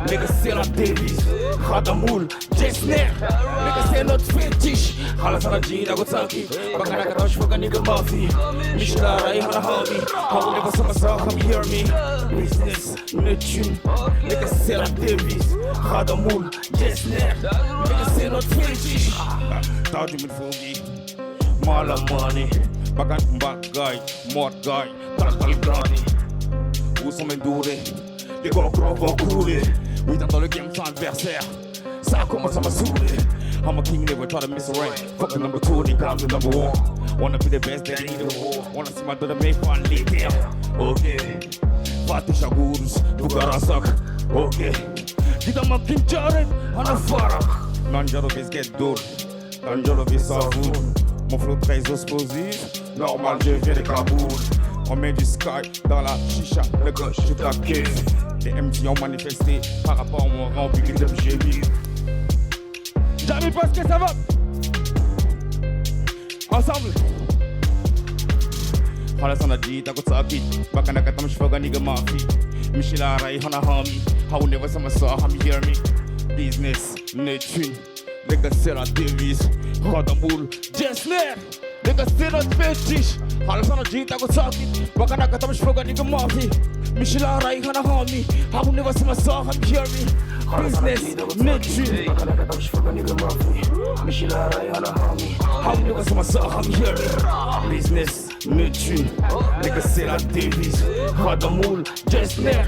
Nigga c'est la devise. Radamoul, Jesner. Nigga c'est notre fétiche. Alassane a dit Nagosaki. Bakanaka tam shifoga nigga mafia. Mishla Rai hana homie. How never saw my how I'm here me. Business, le jus. Nigga c'est la devise. Radamoul, Jesner. Nigga c'est notre fétiche. T'as du mille fourgues. Mala money. Bagan bad guy, mod guy, tal gani. sont même doués. Les gros vont couler. Oui, dans le game sans adversaire. Ça commence à me saouler. I'm a king, never try to miss a rank. Fuck the number 2, they come the number 1. Wanna be the best, they need the war. Wanna see my daughter make fun, leave there. Okay. Fatih Shagurus, Bukarasak. Okay. Get on my king Jared, on a farak. Nanjarovis get good. Nanjarovis savoure. Mon flow très explosif. Normal, je viens de Kaboul. On met du sky dans la chicha, le gars, je te la caisse. Les MJ ont manifesté par rapport à mon rang, puis que j'ai mis. Jamais parce que ça va. Ensemble. Halasana G, Takotaki, Bakanakatam Shfoga nigga Mafi. Michela Rai, Hana Hami. How never some saw, Hami hear me. Business, Netflix, nigga Sarah Davis, Rodamul, Jessler, nigga Sarah Fetish. Halasana G, Takotaki, Bakanakatam Shfoga nigga Mafi. Michela Rai, Hana Hami. How never some saw, Hami hear me. Business, Netflix. Michela Rai, Hana Hami. How never some saw, Hami hear me. Business. Nutri, nigga c'est la devise. Radamul, Jessler,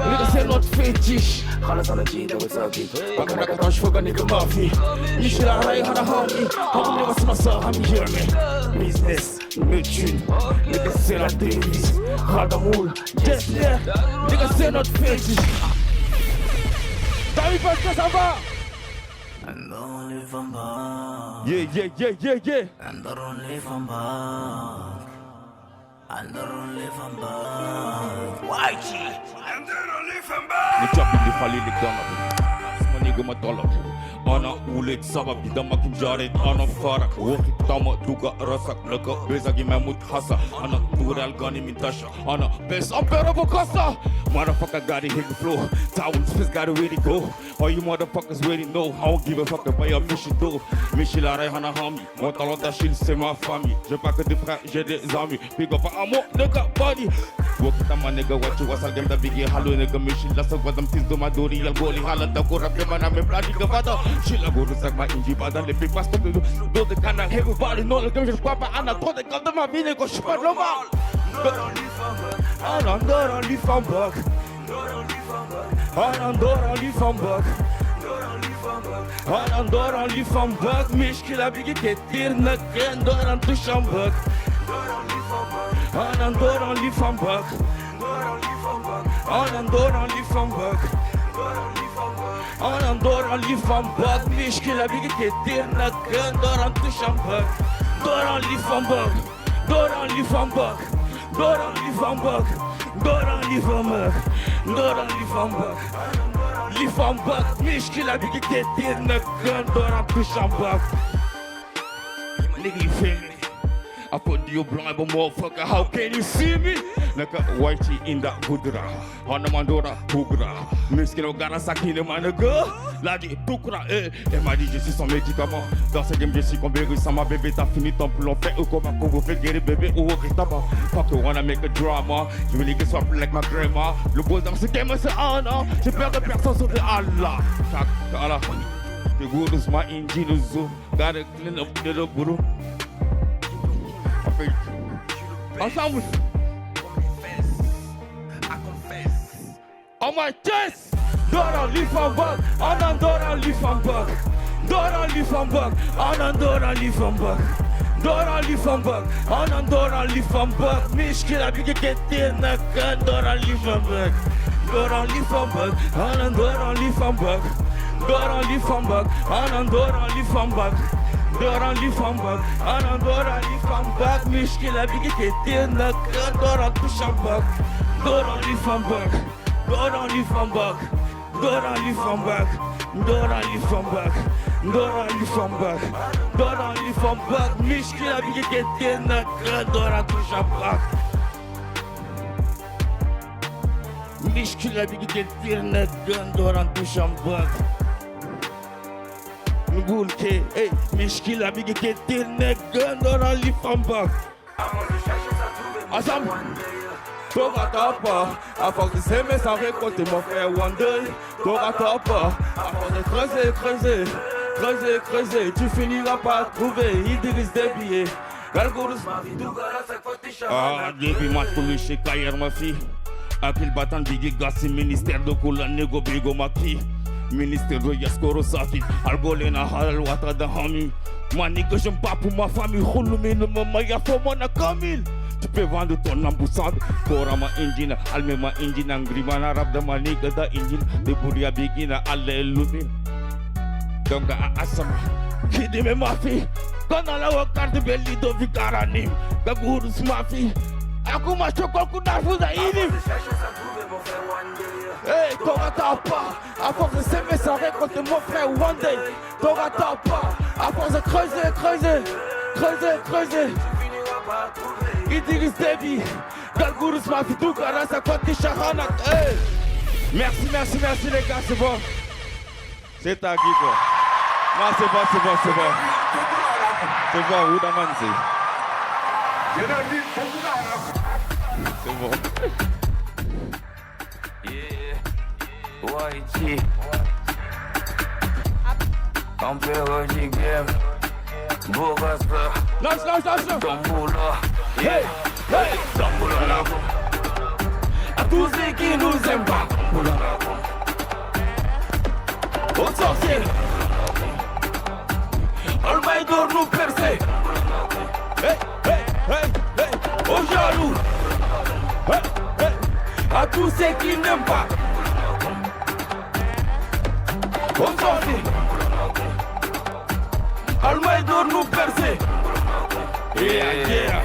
nigga c'est notre fétiche. Halasana G, Takotaki, Bakanakatam Shfoga nigga Mafi. Michela Rai, Hana Hami. How never some saw, Hami hear me. Business, Nutri, nigga c'est la devise. Radamul, Jessler, nigga c'est notre fétiche. T'as vu parce que ça va? And don't live from back. Yeah. And don't live from back. And don't live from back. YG. And don't live from back. Le job il est fallu les gars. Mon nigga ma dollar. Ana ulit sabab dama kim jared ana farak. Wokit tama duga rasak laka bezagi mamut hasa. Ana tural gani mintasha. Ana best ampera bokasa. Motherfucker got it hit the floor. Towel space got it ready to go. All you motherfuckers ready know. I don't give a fuck about your mission though. Michela Rai, Hana Hami. Mon talent d'Achille c'est ma famille. J'ai pas que des frères, j'ai des amis. Big up à moi, nigga body. Wokit tama nigga what you was al game da biggie hallo nigga Michela sa wadam tis do madori yal goli halata ko rap mana me plani ga vada. Sheila go to suck my inji pas dans les big pass comme do de canard. Everybody know le game je crois pas. Ana trop de quand de ma vie nigga je suis pas normal. Anandora live from back. Anandora live from back. Anandora live from back. Mishkila bigi ketir naken doran tu shambak. Anandora live from back. Anandora live from back. Anandora live from back. Mishkila bigi ketir naken doran tu shambak. Doran live from back. Doran live from back. Doran live from back. Doran live from back. Doran live from back. Live from back. Mishkila bigi ketir naken doran tu shambak. Nigga you feel me? I put you blind but motherfucker, how can you see me? Naka whitey in that gudra, Hanamandora Hugra, Miskino Garasaki ne managa, Ladi Tukra, elle m'a dit je suis son médicament. Dans ce game je suis comme Berry, ça ma bébé, t'as fini ton plan fait ou comme un congo fait guérir bébé ou au tabac. Fuck you wanna make a drama, je veux les gars soient like ma grandma. Le boss dans ce game c'est un an, j'ai peur de personne sauf de Allah. Chaque Allah, the good is my engine zoo, gotta clean up the buru. Ensemble. On my chest. Dora live from back. Anandora live from back. Dora live from back. Anandora live from back. Dora live from back. Anandora live from back. Mishkila bigi ketir nakan. Dora live from back. Dora live from back. Anandora live from back. Dora live from back. Anandora live from back. Dora live from back, Anandora live from back. Mishkila bigi ketir nakan Dora tu shambak. Dora live from back, Dora live from back, Dora live from back, Dora live from back, Dora live from back, Dora live from back. Mishkila bigi ketir nakan Dora tu shambak. Mishkila bigi ketir nakan Dora tu shambak. Ngulke, hey, Mishkila bigi ketir nakan Dora live from back. Ensemble. T'auras pas, à force de s'aimer sans récolter mon frère Wonder. T'auras pas, à force de creuser, tu finiras par trouver. Idriss des billets, Galgourous ma vie, Dougara 5 fois t'es chaman. Ah, début match pour lui chez Kayer ma fille. Akil Batan Bigi Gassi, ministère de Kula Nego Bigo Maki, ministère de Yaskoro Saki, Algolena Halal Wata da Hami. Mani que j'aime pas pour ma famille, Khouloumine, maman, y'a faut mon Kamil. Tu peux vendre ton ambassade, Korama Indina, Almema Indina, Grimana, Rabdamani, Gada Indina, de Bouria Bigina, Alléluia. Donc à Asama, qui dit ma fille, quand on a la carte belli de Vicaranim, Gagourus ma fille, Akuma Chokoku Nafuda Inim. Hey, t'auras pas, à force de s'aimer sans récolter mon frère one day. T'auras pas, à force de creuser. Idriss Déby, Galgourus ma fille, tout Karasa Kwati Shahana. Hey, merci les gars, c'est bon. C'est ta guide quoi. Non, c'est bon. C'est bon, Oudamanzi. C'est bon. YG Empereur du game Bourgasper Lâche Tamboula Hey Tamboula à tous ceux qui nous aiment pas aux sorciers Almaïdor nous percer Hey aux jaloux à tous ceux qui n'aiment pas aux sorciers Almaïdor nous percer Yeah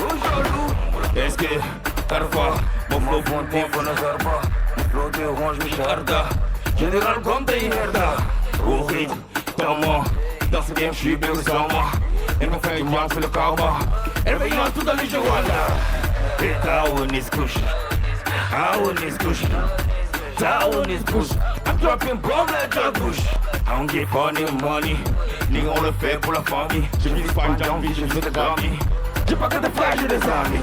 aux jaloux. Est-ce que parfois mon flow fonté pour ne faire pas mon flow de ronge Micharda Général comme des herda au rythme comment dans ce game je suis bien sans moi. Elle me fait une marche sur le karma. Elle veille dans tout dans les jeux voilà. Et Town is kush Town is kush I'm dropping bomb like a bush I don't give money Nigga on le fait pour la famille. Je vis pas une envie, je fais des Grammy. J'ai pas que des frères, j'ai des amis.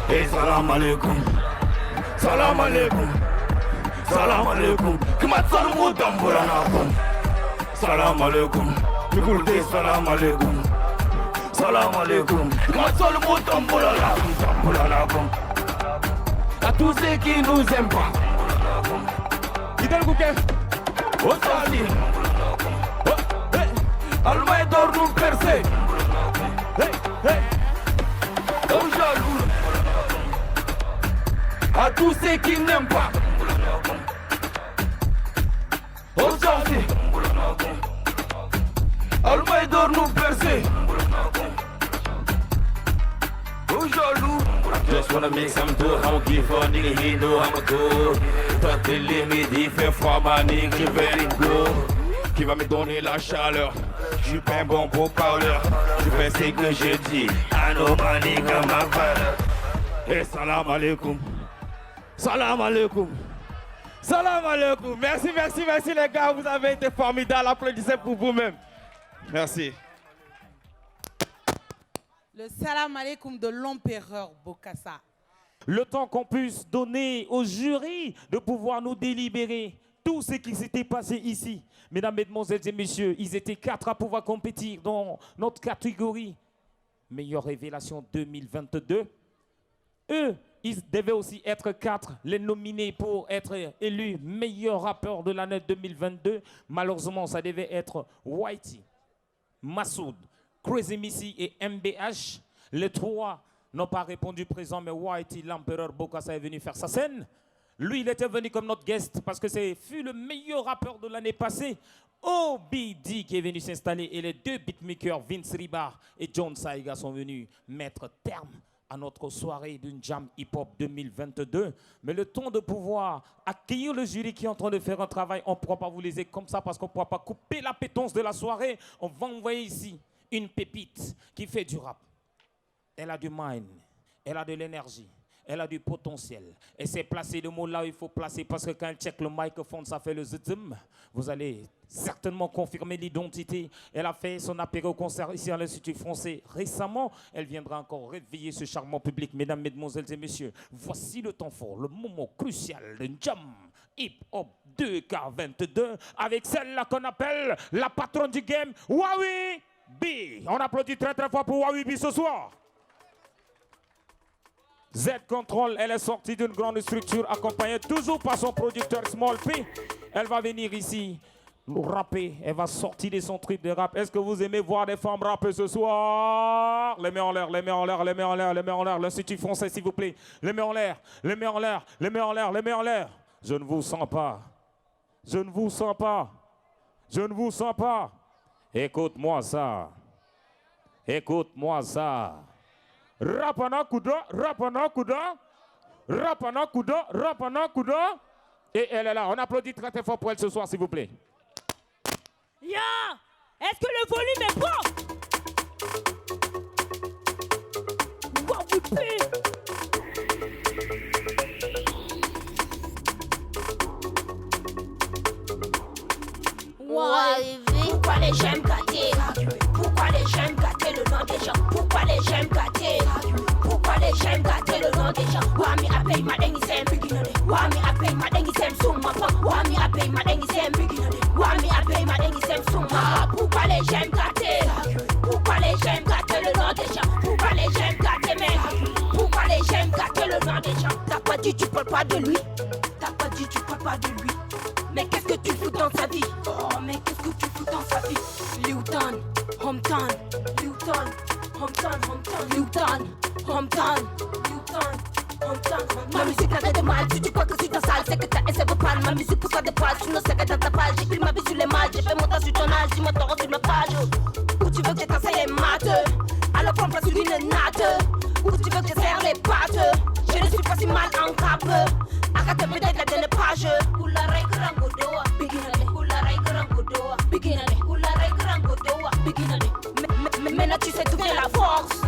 Et salam alaikum Kumat salam ou damboulanakum Salam alaikum Mikulte salam alaikum Kumat salam ou damboulanakum à tous ceux qui nous aiment pas qui donne le bouquet au sali Almaïdor nous percer aux jaloux à tous ceux qui n'aiment pas aujourd'hui Almaïdor nous percer aux jaloux. Just wanna make some dough, I don't give a nigga, he know I'm a go. T'as tes limites, il fait froid, ma nigga, je vais les go. Qui va me donner la chaleur, je suis pas un bon beau parleur. Je fais ce que je dis, I know my nigga, ma valeur. Et salam alaikum. Merci les gars, vous avez été formidables, applaudissez pour vous-même. Merci. Le salam alaikum de l'empereur Bokassa. Le temps qu'on puisse donner au jury de pouvoir nous délibérer tout ce qui s'était passé ici. Mesdames, mesdemoiselles et messieurs, ils étaient 4 à pouvoir compétir dans notre catégorie Meilleure Révélation 2022. Eux, ils devaient aussi être 4, les nominés pour être élus meilleur rappeur de l'année 2022. Malheureusement, ça devait être Whitey, Massoud, Crazy Missy et MBH. Les 3 n'ont pas répondu présent, mais Whitey, l'empereur Bokassa, est venu faire sa scène. Lui, il était venu comme notre guest parce que c'est fut le meilleur rappeur de l'année passée. OBD qui est venu s'installer et les 2 beatmakers, Vince Ribar et John Saiga, sont venus mettre terme à notre soirée d'une jam hip-hop 2022. Mais le temps de pouvoir accueillir le jury qui est en train de faire un travail, on ne pourra pas vous laisser comme ça parce qu'on ne pourra pas couper la pétence de la soirée. On va envoyer ici une pépite qui fait du rap. Elle a du mind, elle a de l'énergie, elle a du potentiel. Et c'est placer le mot là où il faut placer parce que quand elle check le microphone, ça fait le zzzm. Vous allez certainement confirmer l'identité. Elle a fait son apéro concert ici à l'Institut français récemment. Elle viendra encore réveiller ce charmant public. Mesdames, mesdemoiselles et messieurs, voici le temps fort, le moment crucial de Jam Hip Hop 2K22 avec celle-là qu'on appelle la patronne du game, Wawi B. On applaudit très très fort pour Wawi B ce soir. Z-Control, elle est sortie d'une grande structure accompagnée toujours par son producteur Small P. Elle va venir ici nous rapper. Elle va sortir de son trip de rap. Est-ce que vous aimez voir des femmes rapper ce soir? Les mains en l'air, les mains en l'air, les mains en l'air, les mains en l'air. L'Institut français, s'il vous plaît. Les mains en l'air, les mains en l'air, les mains en l'air, les mains en l'air. Je ne vous sens pas. Je ne vous sens pas. Je ne vous sens pas. Écoute-moi ça. Écoute-moi ça. Rapana Kuda, Rapana Kuda, Rapana Kuda, Rapana Kuda. Et elle est là. On applaudit très très fort pour elle ce soir, s'il vous plaît. Ya! Est-ce que le volume est bon? Wow, whippé! Pourquoi les j'aime gâter? Pourquoi les j'aime gâter le nom des gens? Pourquoi les j'aime gâter? Pourquoi les j'aime gâter le nom des gens? Wami a pay my dang isem. Wami a pay my dang isem summa. Wami a pay my dang isem. Wami a pay my dang isem summa. Pourquoi les j'aime gâter? Pourquoi les j'aime gâter le nom des gens? Pourquoi les j'aime gâter mais? Pourquoi les j'aime gâter le nom des gens? T'as pas dit tu parles pas de lui. T'as pas dit tu parles pas de lui. Mais qu'est-ce que tu fous dans sa vie? Oh, mais qu'est-ce que tu fous dans sa vie? Luton, Hometown, Luton, Hometown, Hometown, Luton, Hometown, Luton, Hometown. Ma musique n'a rien de mal, si tu crois que c'est ta salle, c'est que t'as un cerveau pâle. Ma musique pousse pas de poils, tu ne sais que dans ta page. J'écris ma vie sur les mails, j'ai fait mon temps sur ton âge, dis-moi ton sur ma page. Où tu veux que t'enseignes les maths? Alors prends place sur une natte. Où tu veux que je serre les pattes? Je ne suis pas si mal en cap. Arrête peut-être la dernière page. Kularai Grangodoa, beginner. Kularai Grangodoa, beginner. Kularai Grangodoa, beginner. Maintenant tu sais d'où vient la force.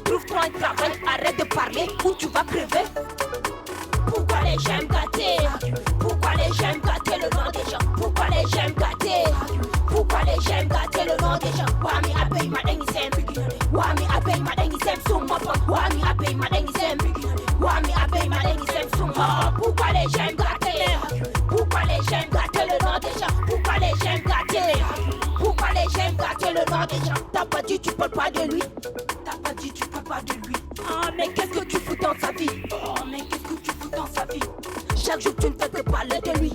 Trouve-toi un travail, arrête de parler ou tu vas crever. Pourquoi les j'aime gâter? Pourquoi les j'aime gâter le nom des gens? Pourquoi les j'aime gâter? Pourquoi les j'aime gâter le nom des gens? Wami a pay my dang isem. Wami a pay my dang isem summa. Wami a pay my dang isem. Wami a pay my dang isem summa. Pourquoi les j'aime gâter? Pourquoi les j'aime gâter le nom des gens? Pourquoi les j'aime gâter? Pourquoi les j'aime gâter le nom des gens? T'as pas dit tu parles pas de lui. T'as pas dit tu parles pas de lui. Ah mais qu'est-ce que tu fous dans sa vie? Oh mais qu'est-ce que tu fous dans sa vie? Chaque jour tu ne fais que parler de lui.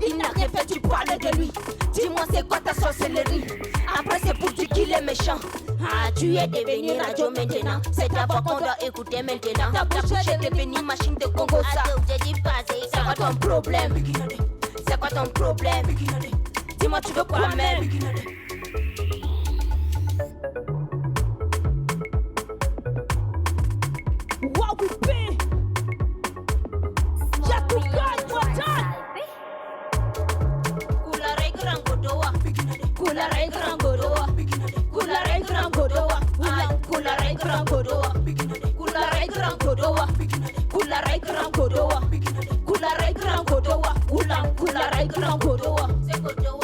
Il n'a rien fait, tu parles de lui. Dis-moi c'est quoi ta sorcellerie? Après c'est pour dire qu'il est méchant. Ah tu es devenu radio maintenant. C'est ta voix qu'on doit écouter maintenant. Ta bouche est devenue machine de Congo ça. C'est quoi ton problème? C'est quoi ton problème? Dis-moi tu veux quoi même? Wow, whippé! Jatukai, Watan! Kularai Grangodoa, Kularai Grangodoa, Kularai Grangodoa, Kularai Grangodoa, Kularai Grangodoa, Kularai Grangodoa, Kularai Grangodoa, Kularai Grangodoa, c'est Godoa.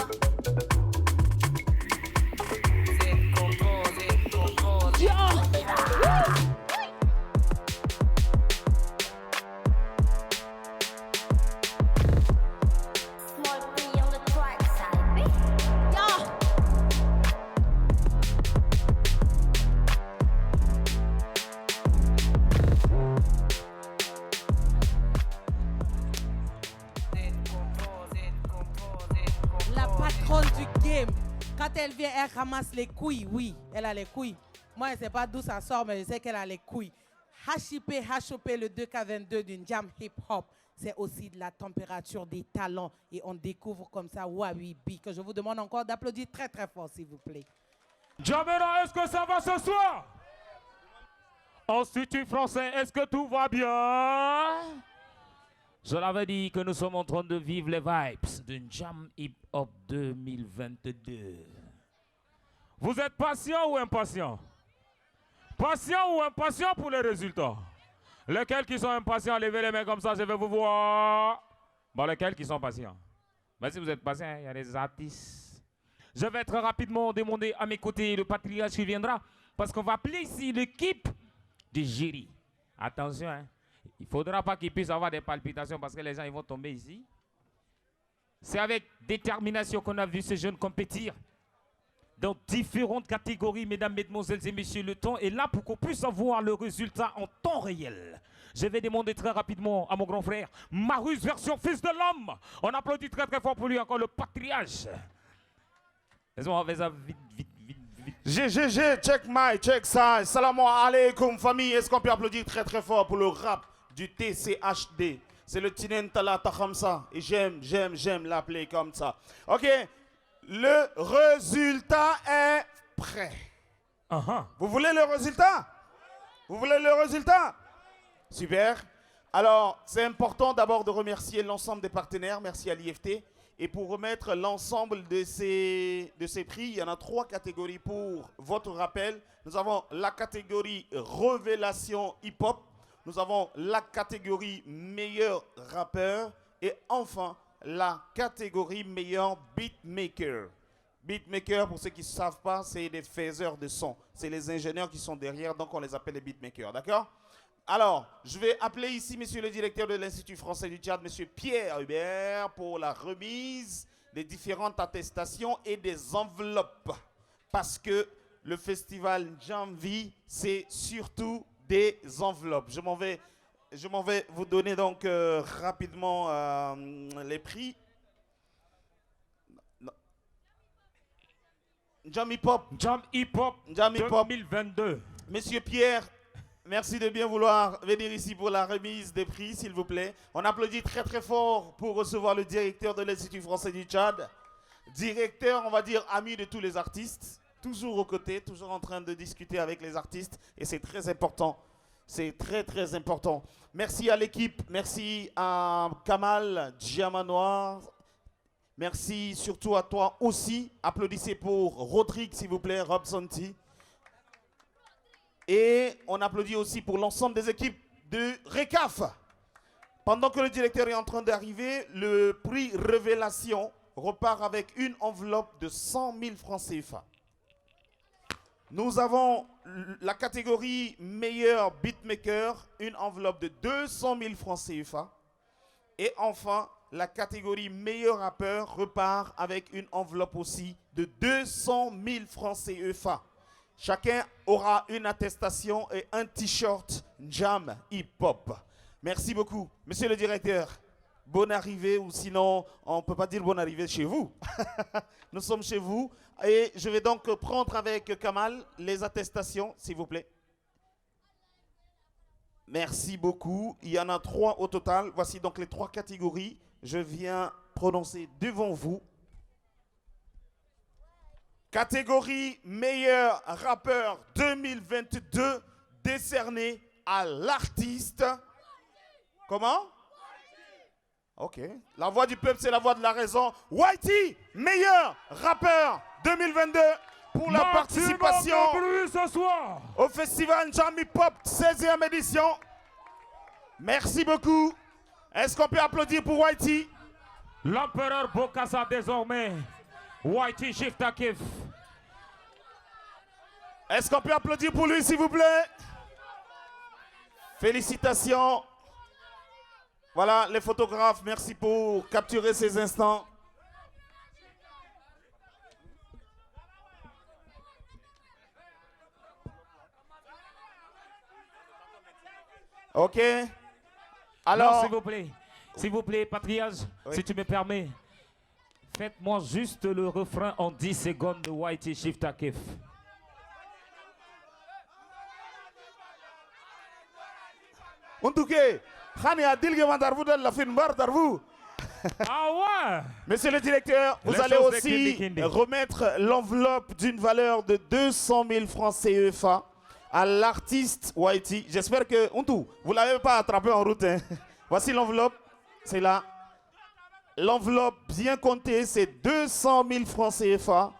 La patronne du game, quand elle vient, elle ramasse les couilles. Oui, elle a les couilles. Moi, je ne sais pas d'où ça sort, mais je sais qu'elle a les couilles. HIP, le 2K22 d'une jam hip-hop, c'est aussi de la température des talents. Et on découvre comme ça Wawibi, que je vous demande encore d'applaudir très très fort, s'il vous plaît. Jamera, est-ce que ça va ce soir? Institut français, est-ce que tout va bien? Je l'avais dit que nous sommes en train de vivre les vibes d'une Jam Hip Hop 2022. Vous êtes patient ou impatient? Patient ou impatient pour les résultats? Lesquels qui sont impatients, levez les mains comme ça, je vais vous voir. Bon, lesquels qui sont patients? Mais si vous êtes patient, il y a des artistes. Je vais très rapidement demander à mes côtés le patriarche qui viendra, parce qu'on va appeler ici l'équipe du jury. Attention, hein. Il ne faudra pas qu'ils puissent avoir des palpitations parce que les gens ils vont tomber ici. C'est avec détermination qu'on a vu ces jeunes compétir dans différentes catégories, mesdames, mesdemoiselles et messieurs. Le temps est là pour qu'on puisse avoir le résultat en temps réel. Je vais demander très rapidement à mon grand frère, Marus version fils de l'homme. On applaudit très très fort pour lui encore le patriarche. Laisse-moi faire ça vite, vite, vite, vite. GGG, check my, check ça. Salam alaikum famille. Est-ce qu'on peut applaudir très très fort pour le rap du TCHD? C'est le Tinen Talata Khamsa. Et j'aime l'appeler comme ça. Ok, le résultat est prêt. Vous voulez le résultat? Vous voulez le résultat? Super. Alors, c'est important d'abord de remercier l'ensemble des partenaires. Merci à l'IFT. Et pour remettre l'ensemble de ces prix, il y en a 3 catégories pour votre rappel. Nous avons la catégorie Révélation Hip-Hop. Nous avons la catégorie Meilleur rappeur. Et enfin, la catégorie Meilleur beatmaker. Beatmaker, pour ceux qui ne savent pas, c'est des faiseurs de son. C'est les ingénieurs qui sont derrière, donc on les appelle les beatmakers. D'accord? Alors, je vais appeler ici monsieur le directeur de l'Institut français du Tchad, monsieur Pierre Hubert, pour la remise des différentes attestations et des enveloppes. Parce que le festival Njamvi, c'est surtout des enveloppes. Je m'en vais vous donner donc rapidement les prix. Jam Hip Hop. Jam Hip Hop 2022. Monsieur Pierre, merci de bien vouloir venir ici pour la remise des prix, s'il vous plaît. On applaudit très très fort pour recevoir le directeur de l'Institut français du Tchad. Directeur, on va dire ami de tous les artistes. Toujours aux côtés, toujours en train de discuter avec les artistes. Et c'est très important. C'est très très important. Merci à l'équipe. Merci à Kamal Djamanoir. Merci surtout à toi aussi. Applaudissez pour Rodrigue, s'il vous plaît, Rob Santi. Et on applaudit aussi pour l'ensemble des équipes de RECAF. Pendant que le directeur est en train d'arriver, le prix Révélation repart avec une enveloppe de 100 000 francs CFA. Nous avons la catégorie Meilleur Beatmaker, une enveloppe de 200 000 francs CFA. Et enfin, la catégorie Meilleur Rappeur repart avec une enveloppe aussi de 200 000 francs CFA. Chacun aura une attestation et un t-shirt Jam Hip Hop. Merci beaucoup. Monsieur le directeur, bonne arrivée, ou sinon, on ne peut pas dire bonne arrivée chez vous. Nous sommes chez vous. Et je vais donc prendre avec Kamal les attestations, s'il vous plaît. Merci beaucoup. Il y en a 3 au total. Voici donc les 3 catégories. Je viens prononcer devant vous. Catégorie meilleur rappeur 2022 décerné à l'artiste. Comment? Ok. La voix du peuple, c'est la voix de la raison. Whitey, meilleur rappeur 2022 pour la participation ce soir au festival Jam Hip Hop 16e édition. Merci beaucoup. Est-ce qu'on peut applaudir pour Whitey? L'empereur Bokassa désormais. Whitey Shiftakif. Est-ce qu'on peut applaudir pour lui, s'il vous plaît? Félicitations. Voilà, les photographes, merci pour capturer ces instants. Ok. Alors, s'il vous plaît, Patriage, oui. Si tu me permets, faites-moi juste le refrain en 10 secondes de Whitey Shiftakif. Ah ouais. Monsieur le directeur, vous allez aussi remettre l'enveloppe d'une valeur de 200 000 francs CFA à l'artiste Whitey. J'espère que vous ne l'avez pas attrapé en route. Hein. Voici l'enveloppe, c'est là. L'enveloppe bien comptée, c'est 200 000 francs CFA.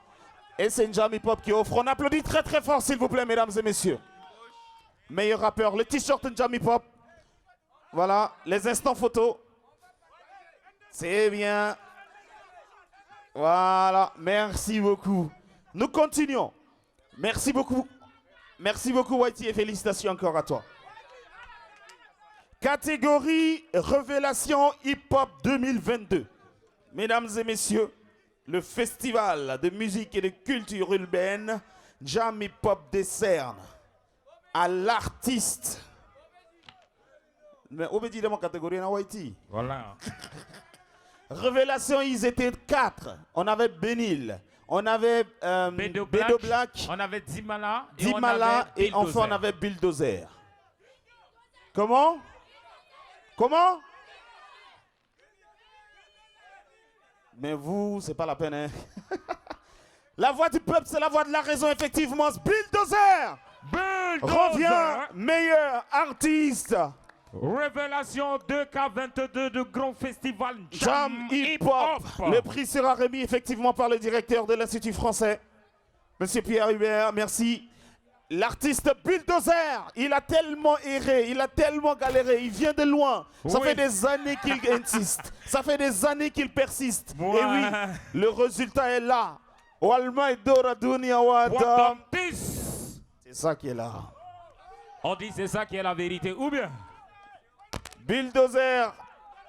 Et c'est une Jam Hip Hop qui offre. On applaudit très très fort, s'il vous plaît, mesdames et messieurs. Meilleur rappeur, le t-shirt Jam Hip Hop. Voilà, les instants photos. C'est bien. Voilà, merci beaucoup. Nous continuons. Merci beaucoup. Merci beaucoup, Whitey, et félicitations encore à toi. Catégorie Révélation Hip Hop 2022. Mesdames et messieurs, le festival de musique et de culture urbaine Jam Hip Hop décerne à l'artiste. Mais obédi dans ma catégorie en Haïti. Voilà. Révélation, ils étaient 4. On avait Benil, on avait Bedo Black, on avait Dimala, et enfin on avait Bulldozer. Comment? Comment? Mais vous, c'est pas la peine, hein? La voix du peuple, c'est la voix de la raison, effectivement. Bulldozer revient meilleur artiste. Révélation 2K22 de grand festival Jam Hip Hop. Le prix sera remis effectivement par le directeur de l'Institut français, Monsieur Pierre Hubert. Merci. L'artiste Bulldozer, il a tellement erré, il a tellement galéré, il vient de loin. Ça fait des années qu'il insiste, ça fait des années qu'il persiste. Et oui, le résultat est là. C'est ça qui est là. On dit c'est ça qui est la vérité, ou bien? Bulldozer,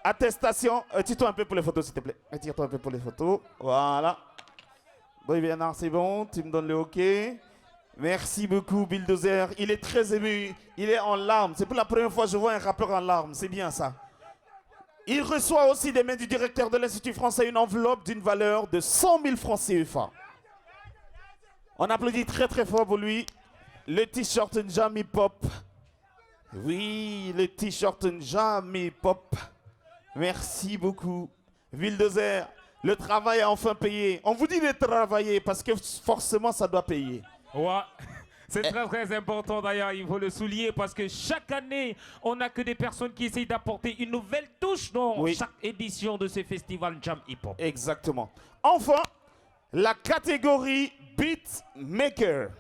attestation. Tire-toi un peu pour les photos, s'il te plaît. Tire-toi un peu pour les photos. Voilà. Bon, Bernard, c'est bon. Tu me donnes le OK. Merci beaucoup, Bulldozer. Il est très ému. Il est en larmes. C'est pour la première fois que je vois un rappeur en larmes. C'est bien ça. Il reçoit aussi des mains du directeur de l'Institut français une enveloppe d'une valeur de 100 000 francs CFA. On applaudit très très fort pour lui. Le t-shirt Jam Hip Hop. Oui, le t-shirt Jam Hip Hop. Merci beaucoup. Bulldozer, le travail a enfin payé. On vous dit de travailler parce que forcément ça doit payer. Ouais. C'est très très important d'ailleurs, il faut le souligner parce que chaque année, on n'a que des personnes qui essayent d'apporter une nouvelle touche dans chaque édition de ce festival Jam Hip Hop. Exactement. Enfin, la catégorie Beatmaker.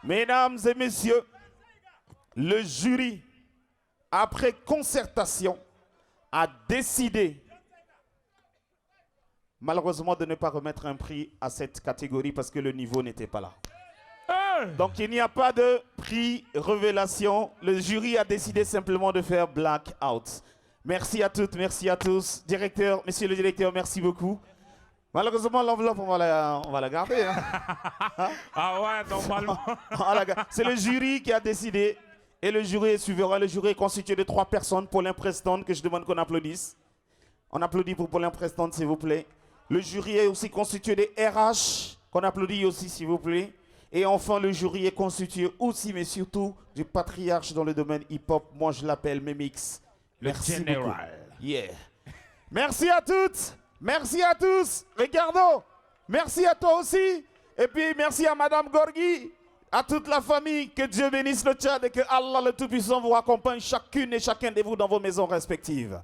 Mesdames et messieurs, le jury, après concertation, a décidé malheureusement de ne pas remettre un prix à cette catégorie parce que le niveau n'était pas là. Donc il n'y a pas de prix révélation. Le jury a décidé simplement de faire blackout. Merci à toutes, merci à tous. Directeur, monsieur le directeur, merci beaucoup. Malheureusement, l'enveloppe, on va la garder. Hein? Ah ouais, normalement. C'est le jury qui a décidé. Et le jury est souverain. Le jury est constitué de 3 personnes. Paulin Preston, que je demande qu'on applaudisse. On applaudit pour Paulin Preston, s'il vous plaît. Le jury est aussi constitué des RH, qu'on applaudit aussi, s'il vous plaît. Et enfin, le jury est constitué aussi, mais surtout, du patriarche dans le domaine hip-hop. Moi, je l'appelle Memix. Merci beaucoup. Yeah. Merci à toutes. Merci à tous. Ricardo, merci à toi aussi. Et puis, merci à Madame Gorgui, à toute la famille. Que Dieu bénisse le Tchad et que Allah le Tout-Puissant vous accompagne chacune et chacun de vous dans vos maisons respectives.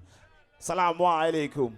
Salam alaikum.